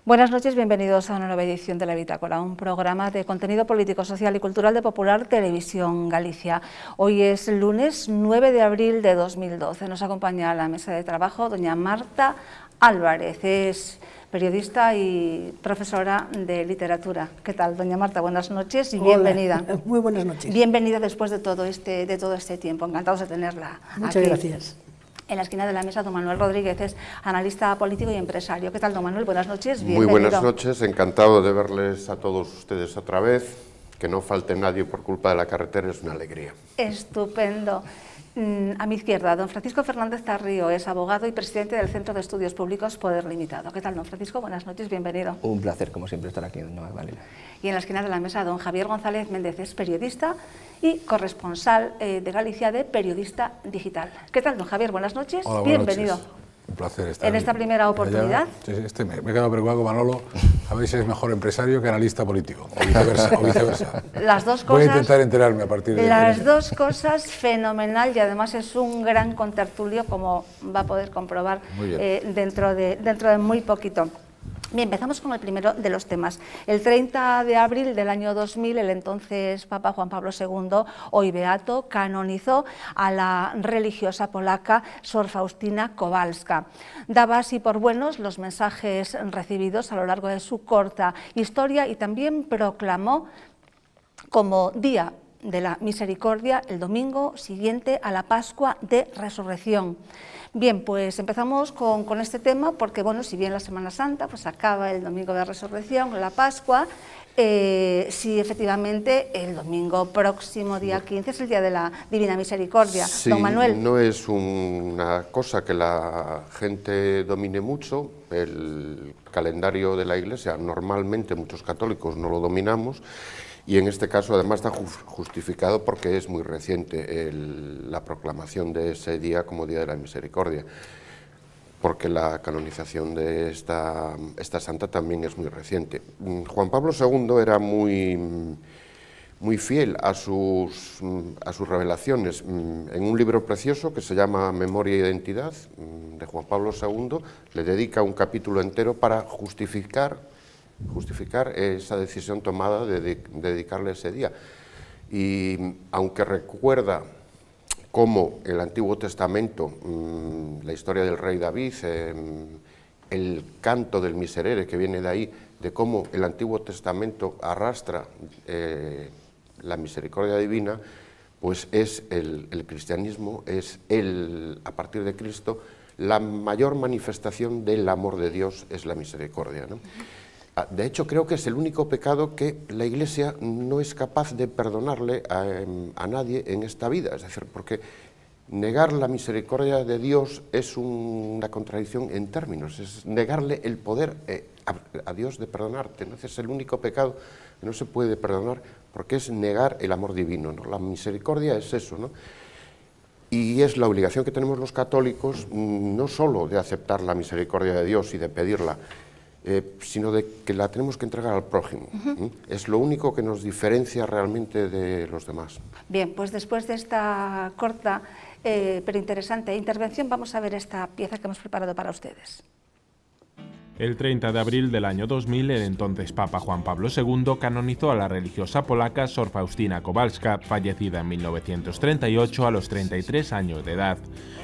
Buenas noches, bienvenidos a una nueva edición de La Bitácora, un programa de contenido político, social y cultural de Popular Televisión Galicia. Hoy es lunes 9 de abril de 2012. Nos acompaña a la mesa de trabajo doña Marta Álvarez, es periodista y profesora de literatura. ¿Qué tal, doña Marta? Buenas noches y bienvenida. Hola, muy buenas noches. Bienvenida después de todo este tiempo. Encantados de tenerla Muchas aquí. gracias. En la esquina de la mesa, don Manuel Rodríguez es analista político y empresario. ¿Qué tal, don Manuel? Buenas noches, bienvenido. Muy buenas noches, encantado de verles a todos ustedes otra vez. Que no falte nadie por culpa de la carretera es una alegría. Estupendo. A mi izquierda, don Francisco Fernández Tarrío es abogado y presidente del Centro de Estudios Públicos Poder Limitado. ¿Qué tal, don Francisco? Buenas noches, bienvenido. Un placer, como siempre, estar aquí en Nueva Magdalena. Y en la esquina de la mesa, don Javier González Méndez es periodista y corresponsal de Galicia de Periodista Digital. ¿Qué tal, don Javier? Buenas noches. Hola, bienvenido. Noches. Un placer estar en esta primera oportunidad. Sí, me he quedado preocupado con Manolo, a ver si es mejor empresario que analista político, o viceversa. Las dos cosas, voy a intentar enterarme a partir de... Las dos cosas, fenomenal, y además es un gran contertulio, como va a poder comprobar dentro de muy poquito. Bien, empezamos con el primero de los temas. El 30 de abril del año 2000, el entonces Papa Juan Pablo II, hoy beato, canonizó a la religiosa polaca Sor Faustina Kowalska. Daba así por buenos los mensajes recibidos a lo largo de su corta historia y también proclamó como Día de la Misericordia el domingo siguiente a la Pascua de Resurrección. Bien, pues empezamos con este tema porque, bueno, si bien la Semana Santa pues acaba el domingo de Resurrección, la Pascua, sí, efectivamente, el domingo próximo, día 15, es el Día de la Divina Misericordia. Sí, don Manuel. No es una cosa que la gente domine mucho, el calendario de la Iglesia, normalmente muchos católicos no lo dominamos, y en este caso además está justificado porque es muy reciente la proclamación de ese día como Día de la Misericordia, porque la canonización de esta santa también es muy reciente. Juan Pablo II era muy fiel a sus revelaciones. En un libro precioso que se llama Memoria e Identidad, de Juan Pablo II, le dedica un capítulo entero para justificar esa decisión tomada de dedicarle ese día. Y aunque recuerda cómo el Antiguo Testamento, la historia del rey David, el canto del Miserere que viene de ahí, de cómo el Antiguo Testamento arrastra la misericordia divina, pues es el cristianismo, es a partir de Cristo, la mayor manifestación del amor de Dios es la misericordia, ¿no? De hecho, creo que es el único pecado que la Iglesia no es capaz de perdonarle a nadie en esta vida. Es decir, porque negar la misericordia de Dios es una contradicción en términos, es negarle el poder a Dios de perdonarte, ¿no? Es el único pecado que no se puede perdonar porque es negar el amor divino, ¿no? La misericordia es eso, ¿no? Y es la obligación que tenemos los católicos no solo de aceptar la misericordia de Dios y de pedirla, sino de que la tenemos que entregar al prójimo. Es lo único que nos diferencia realmente de los demás. Bien, pues después de esta corta pero interesante intervención, vamos a ver esta pieza que hemos preparado para ustedes. El 30 de abril del año 2000, el entonces Papa Juan Pablo II canonizó a la religiosa polaca Sor Faustina Kowalska, fallecida en 1938 a los 33 años de edad.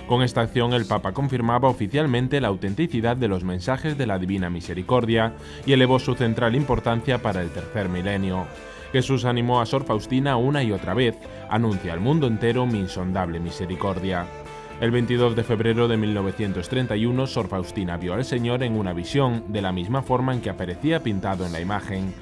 Con esta acción, el Papa confirmaba oficialmente la autenticidad de los mensajes de la Divina Misericordia y elevó su central importancia para el tercer milenio. Jesús animó a Sor Faustina una y otra vez: anuncia al mundo entero mi insondable misericordia. El 22 de febrero de 1931, Sor Faustina vio al Señor en una visión, de la misma forma en que aparecía pintado en la imagen.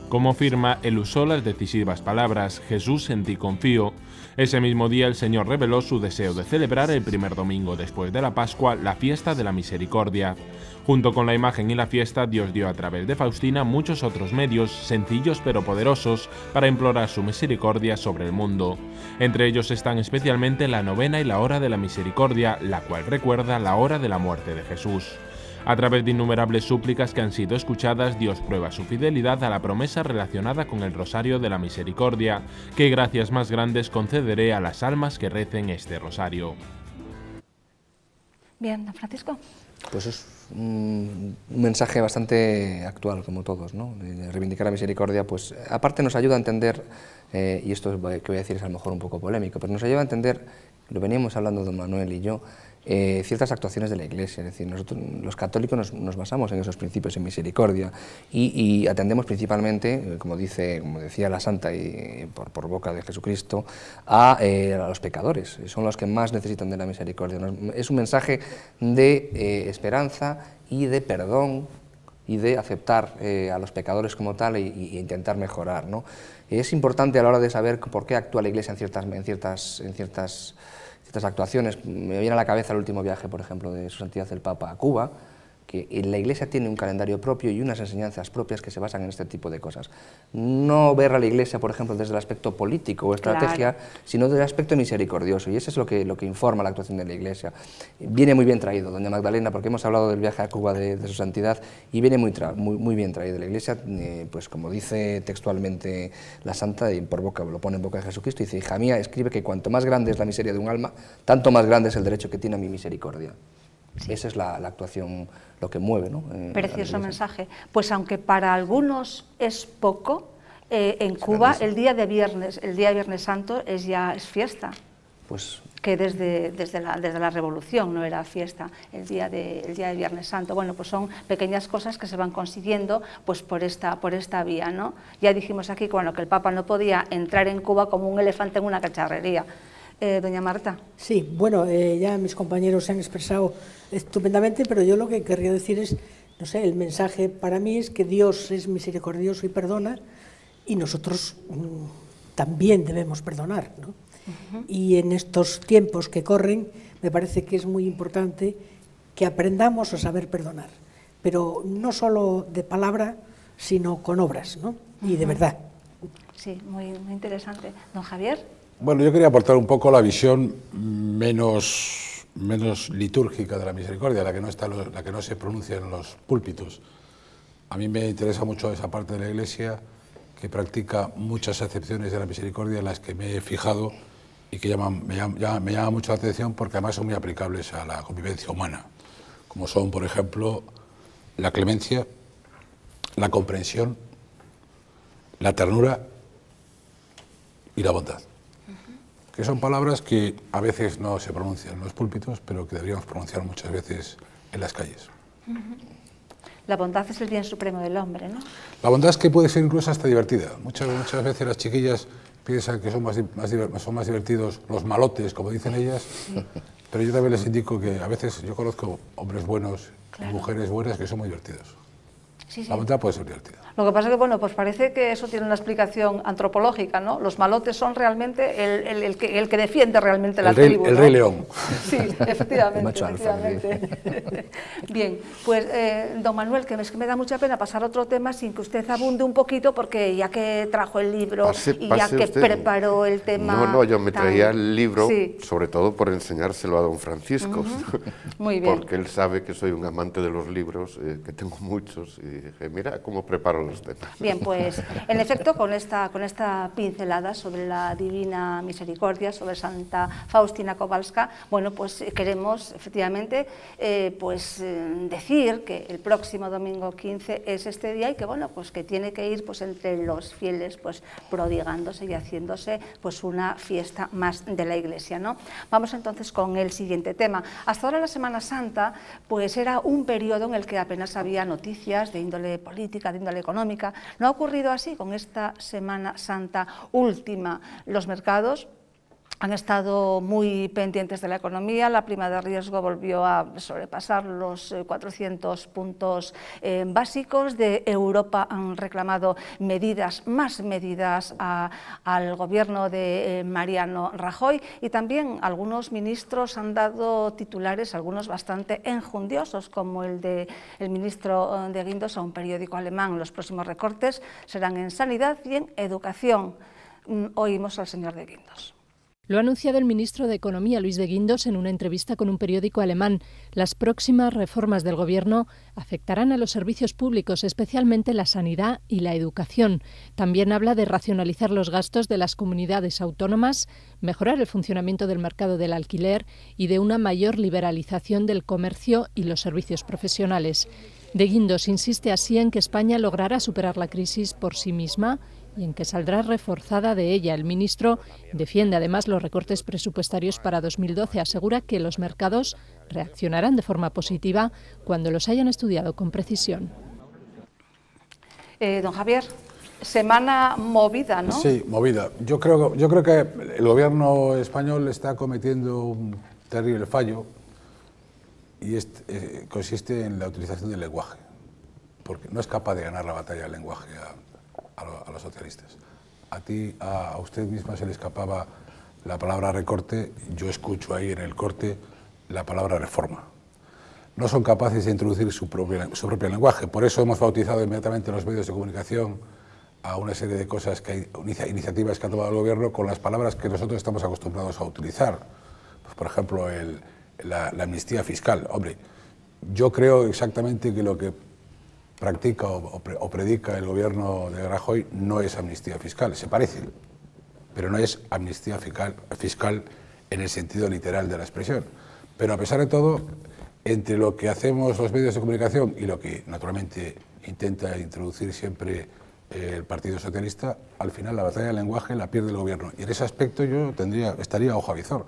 Como firma, él usó las decisivas palabras: Jesús, en ti confío. Ese mismo día el Señor reveló su deseo de celebrar el primer domingo después de la Pascua la fiesta de la Misericordia. Junto con la imagen y la fiesta, Dios dio a través de Faustina muchos otros medios, sencillos pero poderosos, para implorar su misericordia sobre el mundo. Entre ellos están especialmente la novena y la hora de la misericordia, la cual recuerda la hora de la muerte de Jesús. A través de innumerables súplicas que han sido escuchadas, Dios prueba su fidelidad a la promesa relacionada con el rosario de la misericordia, que gracias más grandes concederé a las almas que recen este rosario. Bien, don Francisco. Pues es un mensaje bastante actual, como todos, ¿no? De reivindicar la misericordia, pues aparte nos ayuda a entender, y esto que voy a decir es a lo mejor un poco polémico, pero nos ayuda a entender, lo veníamos hablando don Manuel y yo, ciertas actuaciones de la Iglesia. Es decir, nosotros los católicos nos basamos en esos principios, en misericordia, y atendemos principalmente, como decía la Santa y por boca de Jesucristo, a los pecadores. Son los que más necesitan de la misericordia. Es un mensaje de esperanza y de perdón y de aceptar a los pecadores como tal e intentar mejorar, ¿no? Es importante a la hora de saber por qué actúa la Iglesia en ciertas actuaciones. Me viene a la cabeza el último viaje, por ejemplo, de Su Santidad el Papa a Cuba, que la Iglesia tiene un calendario propio y unas enseñanzas propias que se basan en este tipo de cosas. No ver a la Iglesia, por ejemplo, desde el aspecto político o estrategia, claro, sino desde el aspecto misericordioso, y eso es lo que informa la actuación de la Iglesia. Viene muy bien traído, doña Magdalena, porque hemos hablado del viaje a Cuba de Su Santidad, y viene muy bien traído. La Iglesia, pues como dice textualmente la Santa, y por boca, lo pone en boca de Jesucristo, dice: hija mía, escribe que cuanto más grande es la miseria de un alma, tanto más grande es el derecho que tiene a mi misericordia. Sí. Esa es la actuación, lo que mueve, ¿no? Precioso mensaje. Pues aunque para algunos es poco, en Cuba el día Viernes Santo es fiesta. Pues que desde la Revolución no era fiesta el día de Viernes Santo. Bueno, pues son pequeñas cosas que se van consiguiendo pues por esta vía, ¿no? Ya dijimos aquí que el Papa no podía entrar en Cuba como un elefante en una cacharrería. Doña Marta. Sí, bueno, ya mis compañeros se han expresado estupendamente, pero yo lo que querría decir es, no sé, el mensaje para mí es que Dios es misericordioso y perdona, y nosotros también debemos perdonar, ¿no? Y en estos tiempos que corren, me parece que es muy importante que aprendamos a saber perdonar, pero no solo de palabra, sino con obras, ¿no? Y de verdad. Sí, muy interesante. Don Javier. Bueno, yo quería aportar un poco la visión menos litúrgica de la misericordia, la que no se pronuncia en los púlpitos. A mí me interesa mucho esa parte de la Iglesia que practica muchas acepciones de la misericordia en las que me he fijado y que me llama mucho la atención, porque además son muy aplicables a la convivencia humana, como son, por ejemplo, la clemencia, la comprensión, la ternura y la bondad, que son palabras que a veces no se pronuncian en los púlpitos, pero que deberíamos pronunciar muchas veces en las calles. La bondad es el bien supremo del hombre, ¿no? La bondad es que puede ser incluso hasta divertida. Muchas veces las chiquillas piensan que son más divertidos los malotes, como dicen ellas, pero yo también les indico que a veces yo conozco hombres buenos, claro, y mujeres buenas que son muy divertidos. Sí, sí. La bondad puede ser divertida. Lo que pasa es que, pues parece que eso tiene una explicación antropológica, ¿no? Los malotes son realmente el que defiende realmente la tribu, ¿no? El Rey León. Sí, efectivamente. Bien, pues don Manuel, que es que me da mucha pena pasar a otro tema sin que usted abunde un poquito, porque ya que trajo el libro y ya que usted preparó el tema... No, yo me traía el libro, sí, sobre todo por enseñárselo a don Francisco. Muy bien. Porque él sabe que soy un amante de los libros, que tengo muchos, y dije, mira cómo preparo los temas. Bien, pues en efecto con esta pincelada sobre la Divina Misericordia, sobre Santa Faustina Kowalska, bueno, pues queremos efectivamente decir que el próximo domingo 15 es este día y que bueno, pues que tiene que ir pues entre los fieles pues prodigándose y haciéndose pues una fiesta más de la Iglesia, ¿no? Vamos entonces con el siguiente tema. Hasta ahora la Semana Santa pues era un periodo en el que apenas había noticias de índole política, de índole económica. No ha ocurrido así con esta Semana Santa última. Los mercados han estado muy pendientes de la economía, la prima de riesgo volvió a sobrepasar los 400 puntos básicos. De Europa han reclamado más medidas al gobierno de Mariano Rajoy, y también algunos ministros han dado titulares, algunos bastante enjundiosos, como el ministro de Guindos a un periódico alemán. Los próximos recortes serán en sanidad y en educación. Oímos al señor de Guindos. Lo ha anunciado el ministro de Economía, Luis de Guindos, en una entrevista con un periódico alemán. Las próximas reformas del Gobierno afectarán a los servicios públicos, especialmente la sanidad y la educación. También habla de racionalizar los gastos de las comunidades autónomas, mejorar el funcionamiento del mercado del alquiler y de una mayor liberalización del comercio y los servicios profesionales. De Guindos insiste así en que España logrará superar la crisis por sí misma y en que saldrá reforzada de ella. El ministro defiende además los recortes presupuestarios para 2012. Asegura que los mercados reaccionarán de forma positiva cuando los hayan estudiado con precisión. Don Javier, semana movida, ¿no? Sí, movida. Yo creo que el gobierno español está cometiendo un terrible fallo y consiste en la utilización del lenguaje, porque no es capaz de ganar la batalla del lenguaje a los socialistas. A usted misma se le escapaba la palabra recorte, yo escucho ahí en el corte la palabra reforma. No son capaces de introducir su propio lenguaje, por eso hemos bautizado inmediatamente los medios de comunicación a una serie de cosas, iniciativas que ha tomado el gobierno con las palabras que nosotros estamos acostumbrados a utilizar. Pues, por ejemplo, la amnistía fiscal. Hombre, yo creo exactamente que lo que practica o predica el gobierno de Rajoy no es amnistía fiscal, se parece, pero no es amnistía fiscal en el sentido literal de la expresión. Pero a pesar de todo, entre lo que hacemos los medios de comunicación y lo que naturalmente intenta introducir siempre el Partido Socialista, al final la batalla del lenguaje la pierde el gobierno. Y en ese aspecto yo estaría ojo a visor,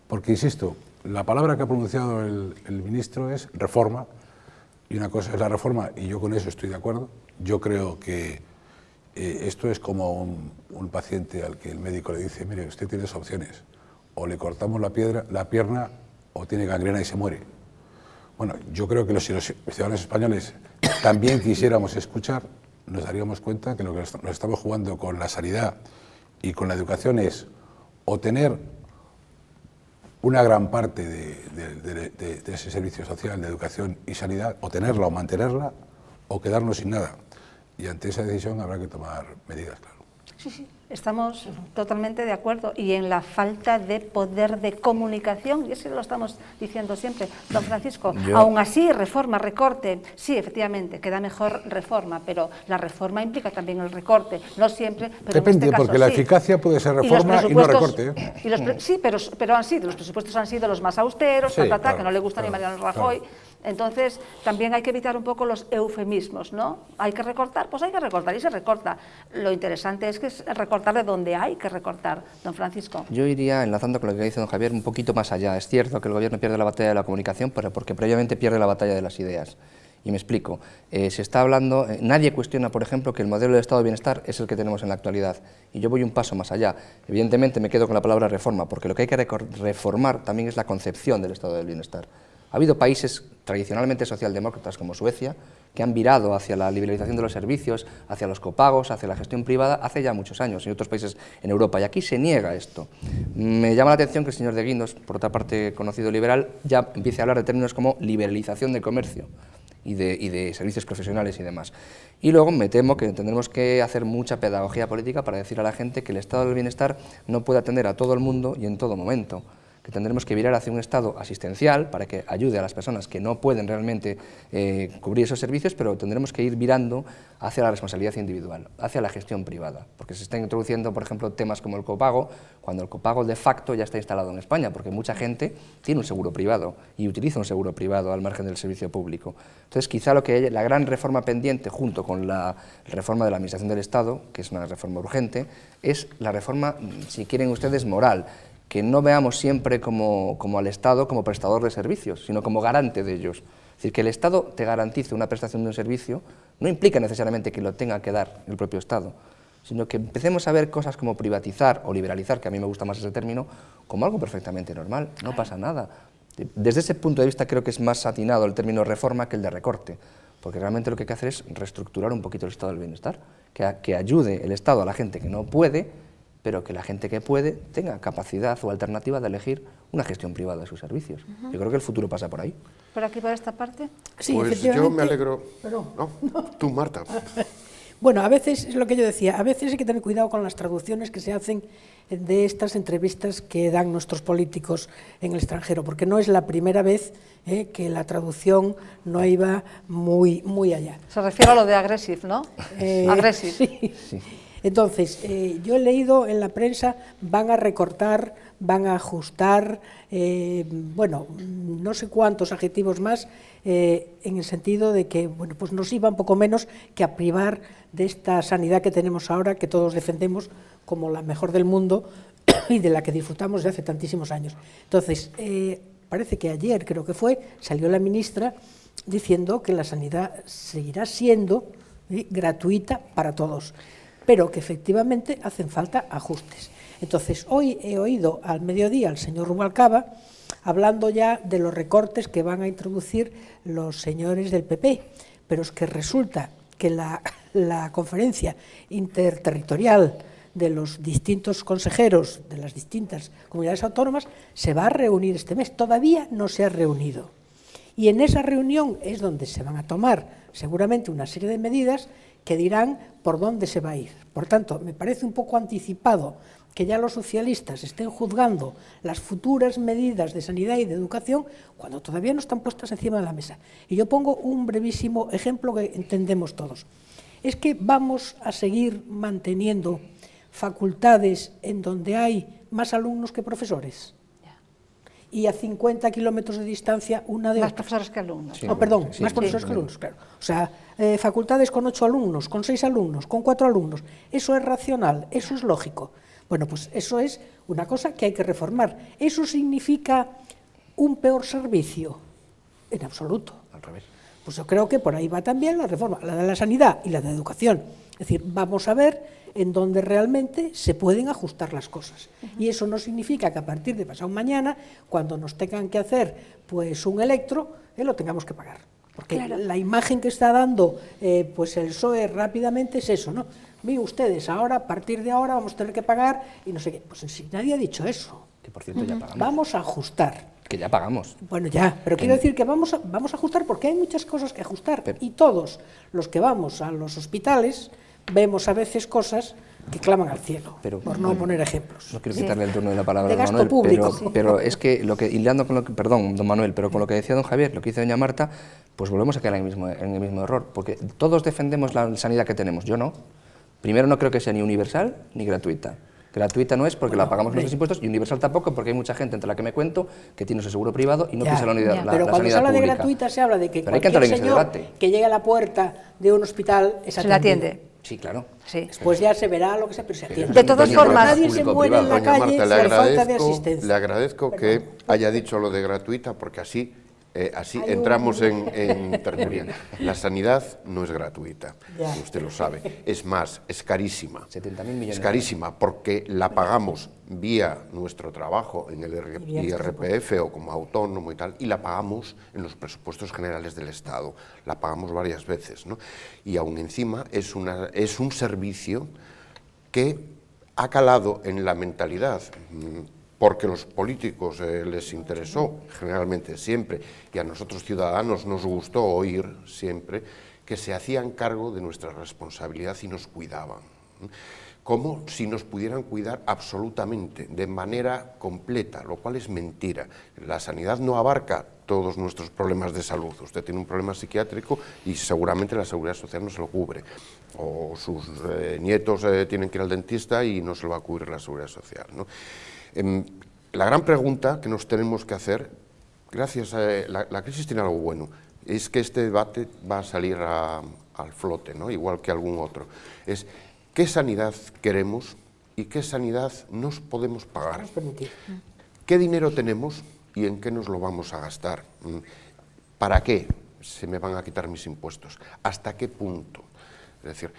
porque insisto, la palabra que ha pronunciado el ministro es reforma. Y una cosa es la reforma, y yo con eso estoy de acuerdo. Yo creo que esto es como un paciente al que el médico le dice, mire, usted tiene dos opciones, o le cortamos la pierna o tiene gangrena y se muere. Bueno, yo creo que si los ciudadanos españoles también quisiéramos escuchar, nos daríamos cuenta que lo que nos estamos jugando con la sanidad y con la educación es o tener una gran parte de ese servicio social de educación y sanidad, o tenerla o mantenerla, o quedarnos sin nada. Y ante esa decisión habrá que tomar medidas, claro. Sí, sí, estamos totalmente de acuerdo. Y en la falta de poder de comunicación, y eso lo estamos diciendo siempre, don Francisco, aún así, reforma, recorte, sí, efectivamente, queda mejor reforma, pero la reforma implica también el recorte, no siempre, pero depende, en este caso, porque la eficacia puede ser reforma y no recorte. Sí, pero los presupuestos han sido los más austeros, sí, claro, que no le gusta ni Mariano Rajoy. Claro. Entonces, también hay que evitar un poco los eufemismos, ¿no? Hay que recortar, pues hay que recortar y se recorta. Lo interesante es que es recortar de donde hay que recortar, don Francisco. Yo iría, enlazando con lo que dice don Javier, un poquito más allá. Es cierto que el gobierno pierde la batalla de la comunicación, pero porque previamente pierde la batalla de las ideas. Y me explico. Se está hablando, nadie cuestiona, por ejemplo, que el modelo de Estado de Bienestar es el que tenemos en la actualidad. Y yo voy un paso más allá. Evidentemente me quedo con la palabra reforma, porque lo que hay que reformar también es la concepción del Estado del Bienestar. Ha habido países tradicionalmente socialdemócratas como Suecia que han virado hacia la liberalización de los servicios, hacia los copagos, hacia la gestión privada hace ya muchos años, y otros países en Europa, y aquí se niega esto. Me llama la atención que el señor de Guindos, por otra parte conocido liberal, ya empiece a hablar de términos como liberalización de comercio y de servicios profesionales y demás. Y luego me temo que tendremos que hacer mucha pedagogía política para decir a la gente que el Estado del Bienestar no puede atender a todo el mundo y en todo momento, que tendremos que virar hacia un Estado asistencial para que ayude a las personas que no pueden realmente cubrir esos servicios, pero tendremos que ir virando hacia la responsabilidad individual, hacia la gestión privada, porque se están introduciendo, por ejemplo, temas como el copago, cuando el copago de facto ya está instalado en España, porque mucha gente tiene un seguro privado y utiliza un seguro privado al margen del servicio público. Entonces, quizá la gran reforma pendiente, junto con la reforma de la Administración del Estado, que es una reforma urgente, es la reforma, si quieren ustedes, moral, que no veamos siempre como al Estado como prestador de servicios, sino como garante de ellos. Es decir, que el Estado te garantice una prestación de un servicio no implica necesariamente que lo tenga que dar el propio Estado, sino que empecemos a ver cosas como privatizar o liberalizar, que a mí me gusta más ese término, como algo perfectamente normal, no pasa nada. Desde ese punto de vista creo que es más atinado el término reforma que el de recorte, porque realmente lo que hay que hacer es reestructurar un poquito el Estado del Bienestar, que ayude el Estado a la gente que no puede, pero que la gente que puede tenga capacidad o alternativa de elegir una gestión privada de sus servicios. Yo creo que el futuro pasa por ahí. ¿Por aquí, por esta parte? Sí, pues yo me alegro... Perdón. No, tú, Marta. Bueno, a veces, es lo que yo decía, a veces hay que tener cuidado con las traducciones que se hacen de estas entrevistas que dan nuestros políticos en el extranjero, porque no es la primera vez que la traducción no iba muy allá. Se refiere a lo de agresivo, ¿no? Agresivo. Sí. Sí. Entonces, yo he leído en la prensa, van a recortar, van a ajustar, bueno, no sé cuántos adjetivos más, en el sentido de que, bueno, pues nos iba un poco menos que a privar de esta sanidad que tenemos ahora, que todos defendemos como la mejor del mundo y de la que disfrutamos de hace tantísimos años. Entonces, parece que ayer, creo que fue, salió la ministra diciendo que la sanidad seguirá siendo gratuita para todos, pero que efectivamente hacen falta ajustes. Entonces, hoy he oído al mediodía al señor Rubalcaba hablando ya de los recortes que van a introducir los señores del PP, pero es que resulta que la conferencia interterritorial de los distintos consejeros de las distintas comunidades autónomas se va a reunir este mes, todavía no se ha reunido. Y en esa reunión es donde se van a tomar seguramente una serie de medidas que dirán por dónde se va a ir. Por tanto, me parece un poco anticipado que ya los socialistas estén juzgando las futuras medidas de sanidad y de educación cuando todavía no están puestas encima de la mesa. Y yo pongo un brevísimo ejemplo que entendemos todos. Es que vamos a seguir manteniendo facultades en donde hay más alumnos que profesores. Y a 50 kilómetros de distancia una de más otra. profesores que alumnos. Sí, perdón, sí, más profesores que alumnos, claro. O sea, facultades con 8 alumnos, con 6 alumnos, con 4 alumnos. Eso es racional, eso es lógico. Bueno, pues eso es una cosa que hay que reformar. ¿Eso significa un peor servicio? En absoluto. Al revés. Pues yo creo que por ahí va también la reforma, la de la sanidad y la de educación. Es decir, vamos a ver en donde realmente se pueden ajustar las cosas. Y eso no significa que a partir de pasado mañana, cuando nos tengan que hacer pues un electro, lo tengamos que pagar. Porque claro, la imagen que está dando pues el PSOE rápidamente es eso, ¿no? Miren ustedes, ahora, a partir de ahora vamos a tener que pagar y no sé qué. Pues si nadie ha dicho eso. Que por cierto ya pagamos. Vamos a ajustar. Que ya pagamos. Bueno, ya, pero quiero decir que vamos a ajustar porque hay muchas cosas que ajustar. Y todos los que vamos a los hospitales vemos a veces cosas que claman al cielo, por no poner ejemplos. No quiero quitarle el turno de la palabra a don gasto Manuel, público. pero es que, hilando con lo que, perdón, don Manuel, pero con lo que decía don Javier, lo que dice doña Marta, pues volvemos a caer en el mismo error, porque todos defendemos la sanidad que tenemos, yo no. Primero, no creo que sea ni universal ni gratuita. Gratuita no es porque la pagamos nuestros impuestos, y universal tampoco porque hay mucha gente entre la que me cuento que tiene su seguro privado y no pisa la unidad, la pero cuando sanidad se habla pública. De gratuita se habla de que pero cualquier señor que llegue a la puerta de un hospital se la atiende. Sí, claro. Sí. Después ya se verá lo que sea, pero se atiende. De todas formas, nadie se muere en la calle por falta de asistencia. Le agradezco que haya dicho lo de gratuita, porque así entramos en tertulia. La sanidad no es gratuita, usted lo sabe. Es más, es carísima. 70.000 millones. Es carísima porque la pagamos vía nuestro trabajo en el IRPF o como autónomo y tal, y la pagamos en los presupuestos generales del Estado. La pagamos varias veces, ¿no? Y aún encima es un servicio que ha calado en la mentalidad, porque a los políticos les interesó generalmente siempre, y a nosotros ciudadanos nos gustó oír siempre, que se hacían cargo de nuestra responsabilidad y nos cuidaban, como si nos pudieran cuidar absolutamente, de manera completa, lo cual es mentira. La sanidad no abarca todos nuestros problemas de salud. Usted tiene un problema psiquiátrico y seguramente la Seguridad Social no se lo cubre, o sus nietos tienen que ir al dentista y no se lo va a cubrir la Seguridad Social, ¿no? La gran pregunta que nos tenemos que hacer, gracias a la crisis tiene algo bueno, es que este debate va a salir al flote, ¿no? Igual que algún otro, es qué sanidad queremos y qué sanidad nos podemos pagar, qué dinero tenemos y en qué nos lo vamos a gastar, para qué se me van a quitar mis impuestos, hasta qué punto. Es decir,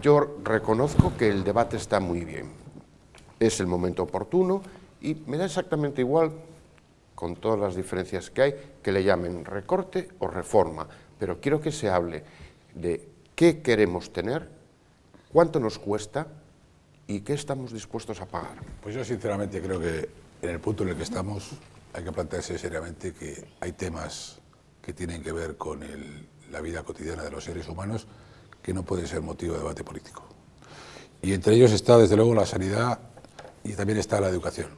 yo reconozco que el debate está muy bien, es el momento oportuno y me da exactamente igual, con todas las diferencias que hay, que le llamen recorte o reforma, pero quiero que se hable de qué queremos tener, cuánto nos cuesta y qué estamos dispuestos a pagar. Pues yo sinceramente creo que en el punto en el que estamos hay que plantearse seriamente que hay temas que tienen que ver con la vida cotidiana de los seres humanos que no pueden ser motivo de debate político. Y entre ellos está, desde luego, la sanidad y también está la educación.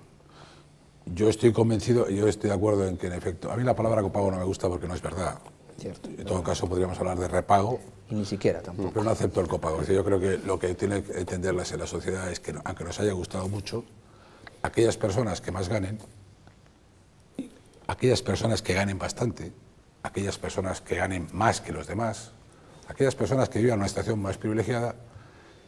Yo estoy convencido, yo estoy de acuerdo en que, en efecto, a mí la palabra copago no me gusta porque no es verdad. Cierto. En todo caso, podríamos hablar de repago. Y ni siquiera tampoco. Pero no acepto el copago. Es decir, yo creo que lo que tiene que entenderlas en la sociedad es que, aunque nos haya gustado mucho, aquellas personas que más ganen, aquellas personas que ganen bastante, aquellas personas que ganen más que los demás, aquellas personas que vivan en una situación más privilegiada,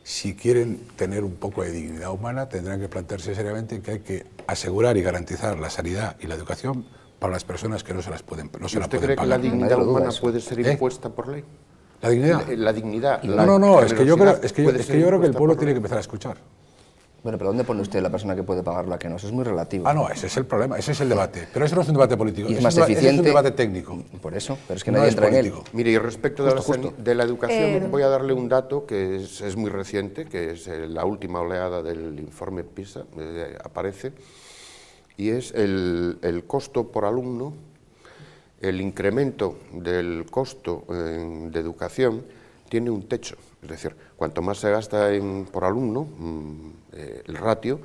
si quieren tener un poco de dignidad humana, tendrán que plantearse seriamente que hay que asegurar y garantizar la sanidad y la educación para las personas que no se las pueden pagar. ¿Usted cree que la dignidad humana puede ser impuesta por ley? ¿La dignidad? La dignidad. No, es que yo creo que el pueblo tiene que empezar a escuchar. Bueno, pero ¿dónde pone usted la persona que puede pagar la que no? Eso es muy relativo. Ah, no, ese es el problema, ese es el debate. Pero eso no es un debate político, Y es más eficiente. es un debate técnico. Por eso, pero es que nadie entra en él. Mire, y respecto de la educación, voy a darle un dato que es muy reciente, que es la última oleada del informe PISA, aparece, y es el costo por alumno, el incremento del costo de educación tiene un techo. Es decir, cuanto más se gasta por alumno, el ratio,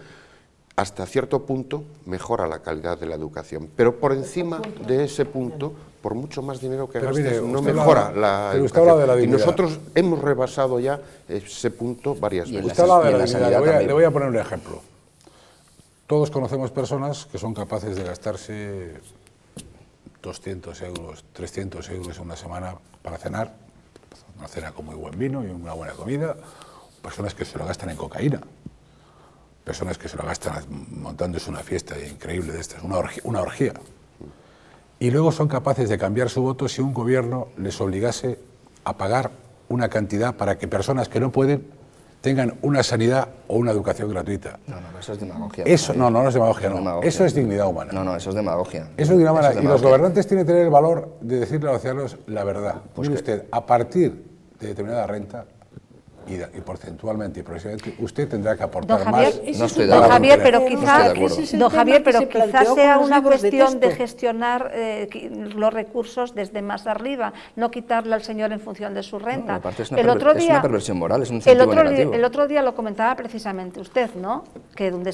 hasta cierto punto mejora la calidad de la educación. Pero por encima de ese punto, por mucho más dinero que gastes, no mejora la educación. Y nosotros hemos rebasado ya ese punto varias veces. Usted hablaba de la dignidad. Le voy a poner un ejemplo. Todos conocemos personas que son capaces de gastarse 200 euros, 300 euros en una semana para cenar, una cena con muy buen vino y una buena comida, personas que se lo gastan en cocaína, personas que se lo gastan montándose una fiesta increíble de estas, una orgía. Y luego son capaces de cambiar su voto si un gobierno les obligase a pagar una cantidad para que personas que no pueden tengan una sanidad o una educación gratuita. No, eso es demagogia. Eso, no es demagogia, no. Eso es dignidad humana. No, eso es demagogia. Eso es dignidad humana. Y los gobernantes tienen que tener el valor de decirle a los ciudadanos la verdad. Pues mire usted, a partir de determinada renta, y porcentualmente y progresivamente, usted tendrá que aportar más. No estoy de Don acuerdo. Javier, pero quizás sea una cuestión de gestionar los recursos desde más arriba, no quitarle al señor en función de su renta. Aparte es una perversión moral, es un incentivo negativo. El otro día lo comentaba precisamente usted, ¿no? Que donde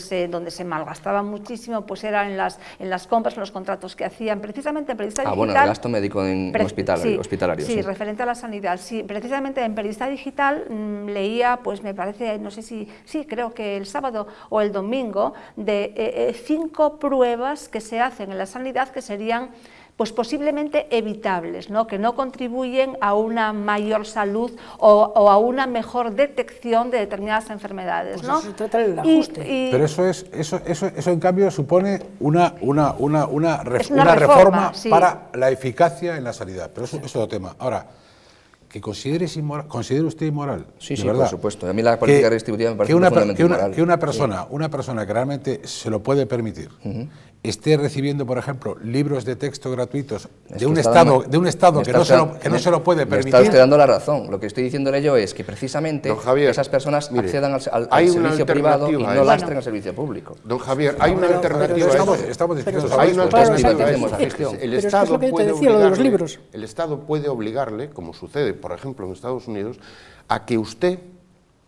se malgastaba muchísimo pues era en las compras, en los contratos que hacían, precisamente en Periodista Digital. Bueno, el gasto médico en hospitalario. Sí, referente a la sanidad. Sí, precisamente en Periodista Digital leía, pues me parece, no sé si, creo que el sábado o el domingo, de 5 pruebas que se hacen en la sanidad que serían pues posiblemente evitables, ¿no? Que no contribuyen a una mayor salud o a una mejor detección de determinadas enfermedades, ¿no? Pues eso se trata del ajuste. Pero eso en cambio supone una reforma sí, para la eficacia en la sanidad. Pero eso es otro tema. Ahora, que considere usted inmoral. Sí, por supuesto. A mí la política redistributiva me parece profundamente inmoral. Que una persona que realmente se lo puede permitir, esté recibiendo, por ejemplo, libros de texto gratuitos de un Estado que no se lo puede permitir. Me está usted dando la razón. Lo que estoy diciéndole yo es que precisamente esas personas accedan al servicio privado y no lastren al servicio público. Don Javier, hay una alternativa. Estamos discutiendo hay una alternativa. El Estado puede obligarle, como sucede, por ejemplo, en Estados Unidos, a que usted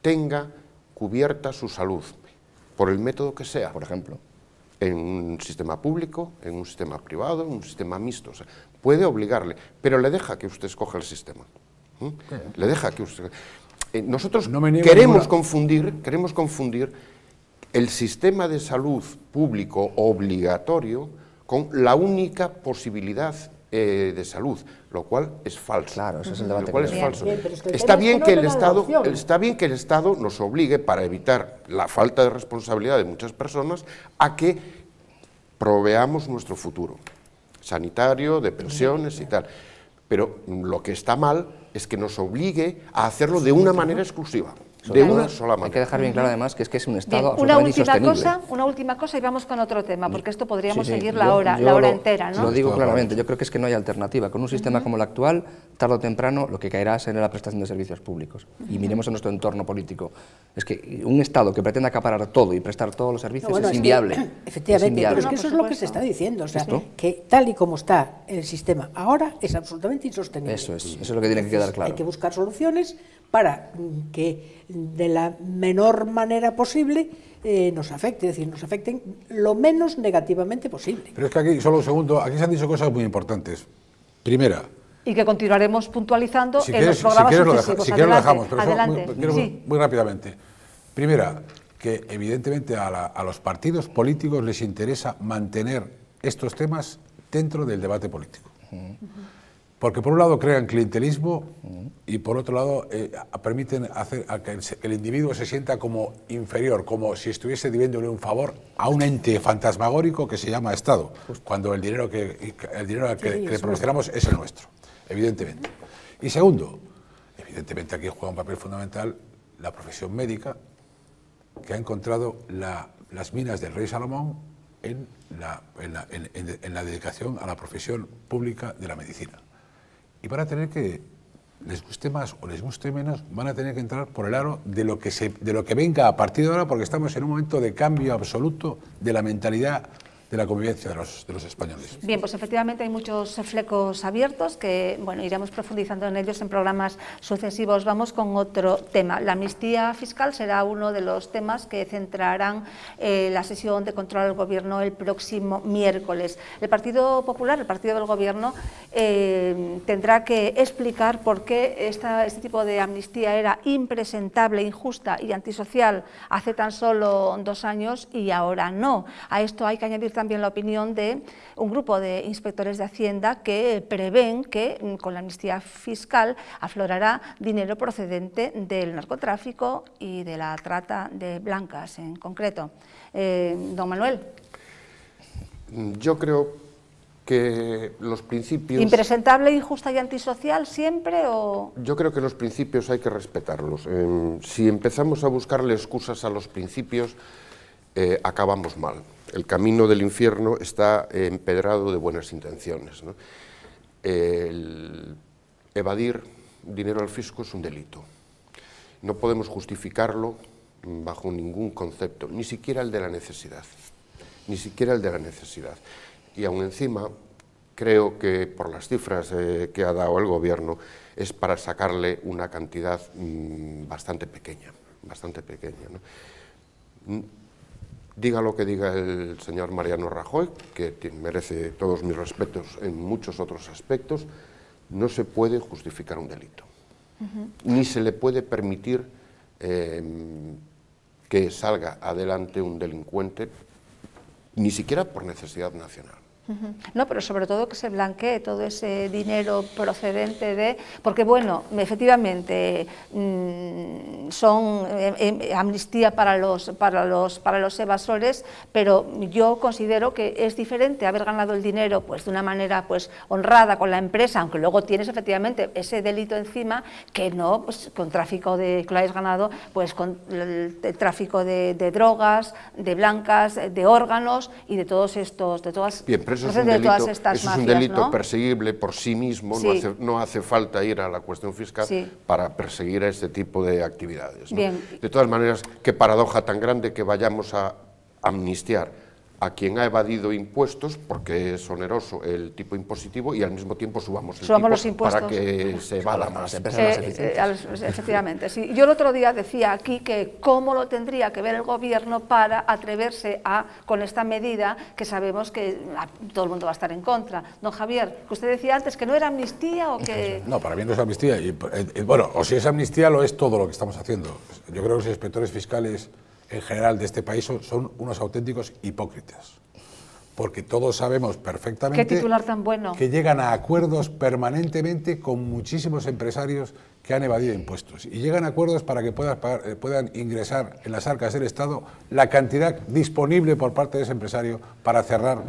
tenga cubierta su salud, por el método que sea. Por ejemplo. En un sistema público, en un sistema privado, en un sistema mixto. O sea, puede obligarle, pero le deja que usted escoja el sistema. Le deja que usted... Nosotros queremos confundir el sistema de salud público obligatorio con la única posibilidad de salud, lo cual es falso. Claro, eso es el debate. Lo cual es falso. Está bien que el Estado nos obligue, para evitar la falta de responsabilidad de muchas personas, a que proveamos nuestro futuro sanitario, de pensiones y tal. Pero lo que está mal es que nos obligue a hacerlo de una manera exclusiva. De una sola manera. Hay que dejar bien claro además que es un Estado bien, absolutamente insostenible. Una última cosa y vamos con otro tema, porque esto podríamos seguir la hora entera, ¿no? Lo digo claramente, yo creo que es que no hay alternativa. Con un sistema como el actual, tarde o temprano, lo que caerá será la prestación de servicios públicos. Y miremos en nuestro entorno político. Es que un Estado que pretenda acaparar todo y prestar todos los servicios es inviable. Efectivamente, pero es que eso es lo que se está diciendo. O sea, que tal y como está el sistema ahora es absolutamente insostenible. Eso es lo que tiene que quedar claro. Hay que buscar soluciones para que de la menor manera posible nos afecte, es decir, nos afecten lo menos negativamente posible. Pero es que aquí, solo un segundo, aquí se han dicho cosas muy importantes. Primera, y que continuaremos puntualizando en los programas sucesivos. Si quieres lo dejamos, pero adelante. Muy rápidamente. Primera, que evidentemente a los partidos políticos les interesa mantener estos temas dentro del debate político. Porque por un lado crean clientelismo y por otro lado permiten hacer a que el individuo se sienta como inferior, como si estuviese debiéndole un favor a un ente fantasmagórico que se llama Estado, cuando el dinero que le proporcionamos es el nuestro, evidentemente. Y segundo, evidentemente aquí juega un papel fundamental la profesión médica, que ha encontrado las minas del rey Salomón en la dedicación a la profesión pública de la medicina. Y van a tener que, les guste más o les guste menos, van a tener que entrar por el aro de lo que venga a partir de ahora, porque estamos en un momento de cambio absoluto de la mentalidad de la convivencia de los españoles. Bien, pues efectivamente hay muchos flecos abiertos que, bueno, iremos profundizando en ellos en programas sucesivos. Vamos con otro tema. La amnistía fiscal será uno de los temas que centrarán la sesión de control al Gobierno el próximo miércoles. El Partido Popular, el partido del Gobierno, tendrá que explicar por qué este tipo de amnistía era impresentable, injusta y antisocial hace tan solo 2 años y ahora no. A esto hay que añadir también la opinión de un grupo de inspectores de Hacienda que prevén que con la amnistía fiscal aflorará dinero procedente del narcotráfico y de la trata de blancas en concreto. Don Manuel. Yo creo que los principios... ¿Impresentable, injusta y antisocial siempre o...? Yo creo que los principios hay que respetarlos. Si empezamos a buscarle excusas a los principios, acabamos mal. El camino del infierno está empedrado de buenas intenciones, ¿no? El evadir dinero al fisco es un delito. No podemos justificarlo bajo ningún concepto, ni siquiera el de la necesidad. Ni siquiera el de la necesidad. Y aún encima, creo que por las cifras que ha dado el Gobierno, es para sacarle una cantidad bastante pequeña, ¿no? Diga lo que diga el señor Mariano Rajoy, que merece todos mis respetos en muchos otros aspectos, no se puede justificar un delito. Ni se le puede permitir que salga adelante un delincuente, ni siquiera por necesidad nacional. No, pero sobre todo que se blanquee todo ese dinero procedente de... Porque, bueno, efectivamente, son amnistía para los evasores, pero yo considero que es diferente haber ganado el dinero pues, de una manera pues, honrada con la empresa, aunque luego tienes efectivamente ese delito encima, que no pues, con tráfico de... que lo hayas ganado pues, con el tráfico de drogas, de blancas, de órganos y de todos estos... De todas, bien, pero eso es un delito ¿no? perseguible por sí mismo, sí. No hace falta ir a la cuestión fiscal sí. para perseguir a este tipo de actividades, ¿no? Bien. De todas maneras, qué paradoja tan grande que vayamos a amnistiar a quien ha evadido impuestos, porque es oneroso el tipo impositivo, y al mismo tiempo subamos los impuestos para que se evada más. Efectivamente, sí. Yo el otro día decía aquí que cómo lo tendría que ver el Gobierno para atreverse con esta medida, que sabemos que todo el mundo va a estar en contra. Don Javier, que usted decía antes que no era amnistía o que... No, para mí no es amnistía. Y, bueno, o si es amnistía, lo es todo lo que estamos haciendo. Yo creo que los inspectores fiscales en general de este país son unos auténticos hipócritas, porque todos sabemos perfectamente ¿qué titular tan bueno? Que llegan a acuerdos permanentemente con muchísimos empresarios que han evadido impuestos, y llegan a acuerdos para que puedan ingresar en las arcas del Estado la cantidad disponible por parte de ese empresario para cerrar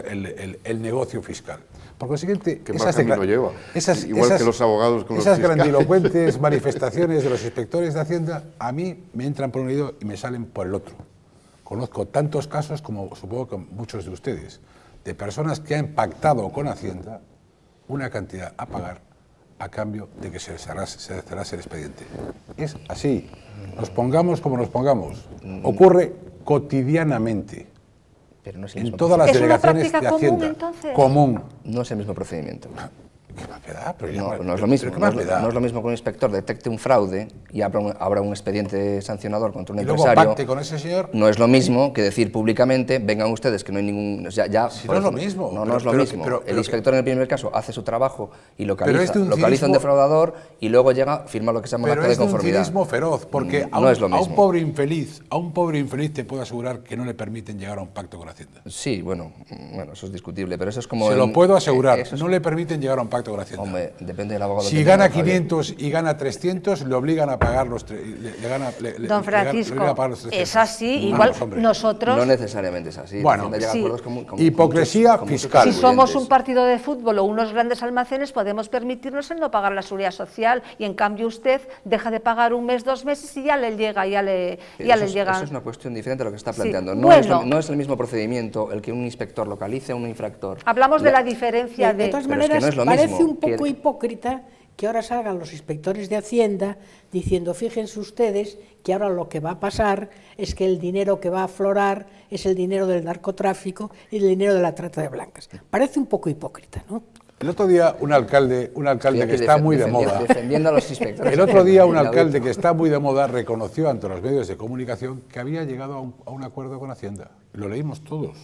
el negocio fiscal. Por consiguiente, igual que los abogados con esas grandilocuentes manifestaciones de los inspectores de Hacienda a mí me entran por un oído y me salen por el otro. Conozco tantos casos, como supongo que muchos de ustedes, de personas que han pactado con Hacienda una cantidad a pagar a cambio de que se cerrase el expediente. Es así. Nos pongamos como nos pongamos. Ocurre cotidianamente. Pero no es en todas las delegaciones de Hacienda. Común, entonces. Común. No es el mismo procedimiento. ¿Qué da? Pero No es lo mismo. No es lo mismo que un inspector detecte un fraude y abra un expediente sancionador contra un empresario. ¿Y luego pacte con ese señor? No es lo mismo que decir públicamente, vengan ustedes, que no hay ningún... Si no es lo mismo. No es lo mismo. El inspector en el primer caso hace su trabajo y localiza un defraudador y luego llega, firma lo que se llama acta de conformidad. Pero es un cinismo feroz, porque a un pobre infeliz te puedo asegurar que no le permiten llegar a un pacto con Hacienda. Sí, bueno, eso es discutible, pero eso es como... Se lo puedo asegurar, no le permiten llegar a un pacto con Hacienda. Hombre, depende del abogado. Si gana 500 y gana 300, le obligan a pagar los... Don Francisco, es así, igual nosotros... No necesariamente es así. Bueno, hipocresía fiscal. Si somos un partido de fútbol o unos grandes almacenes, podemos permitirnos el no pagar la seguridad social y en cambio usted deja de pagar un mes, 2 meses y ya le llega, llega. Eso es una cuestión diferente a lo que está planteando. Sí. No es el mismo procedimiento el que un inspector localice a un infractor. Hablamos de la diferencia de todas maneras, es que no es parece un poco hipócrita que ahora salgan los inspectores de Hacienda diciendo, fíjense ustedes que ahora lo que va a pasar es que el dinero que va a aflorar es el dinero del narcotráfico y el dinero de la trata de blancas. Parece un poco hipócrita, ¿no? El otro día un alcalde que está muy de moda. Defendiendo a los inspectores. El otro día un alcalde que está muy de moda reconoció ante los medios de comunicación que había llegado a un acuerdo con Hacienda. Lo leímos todos.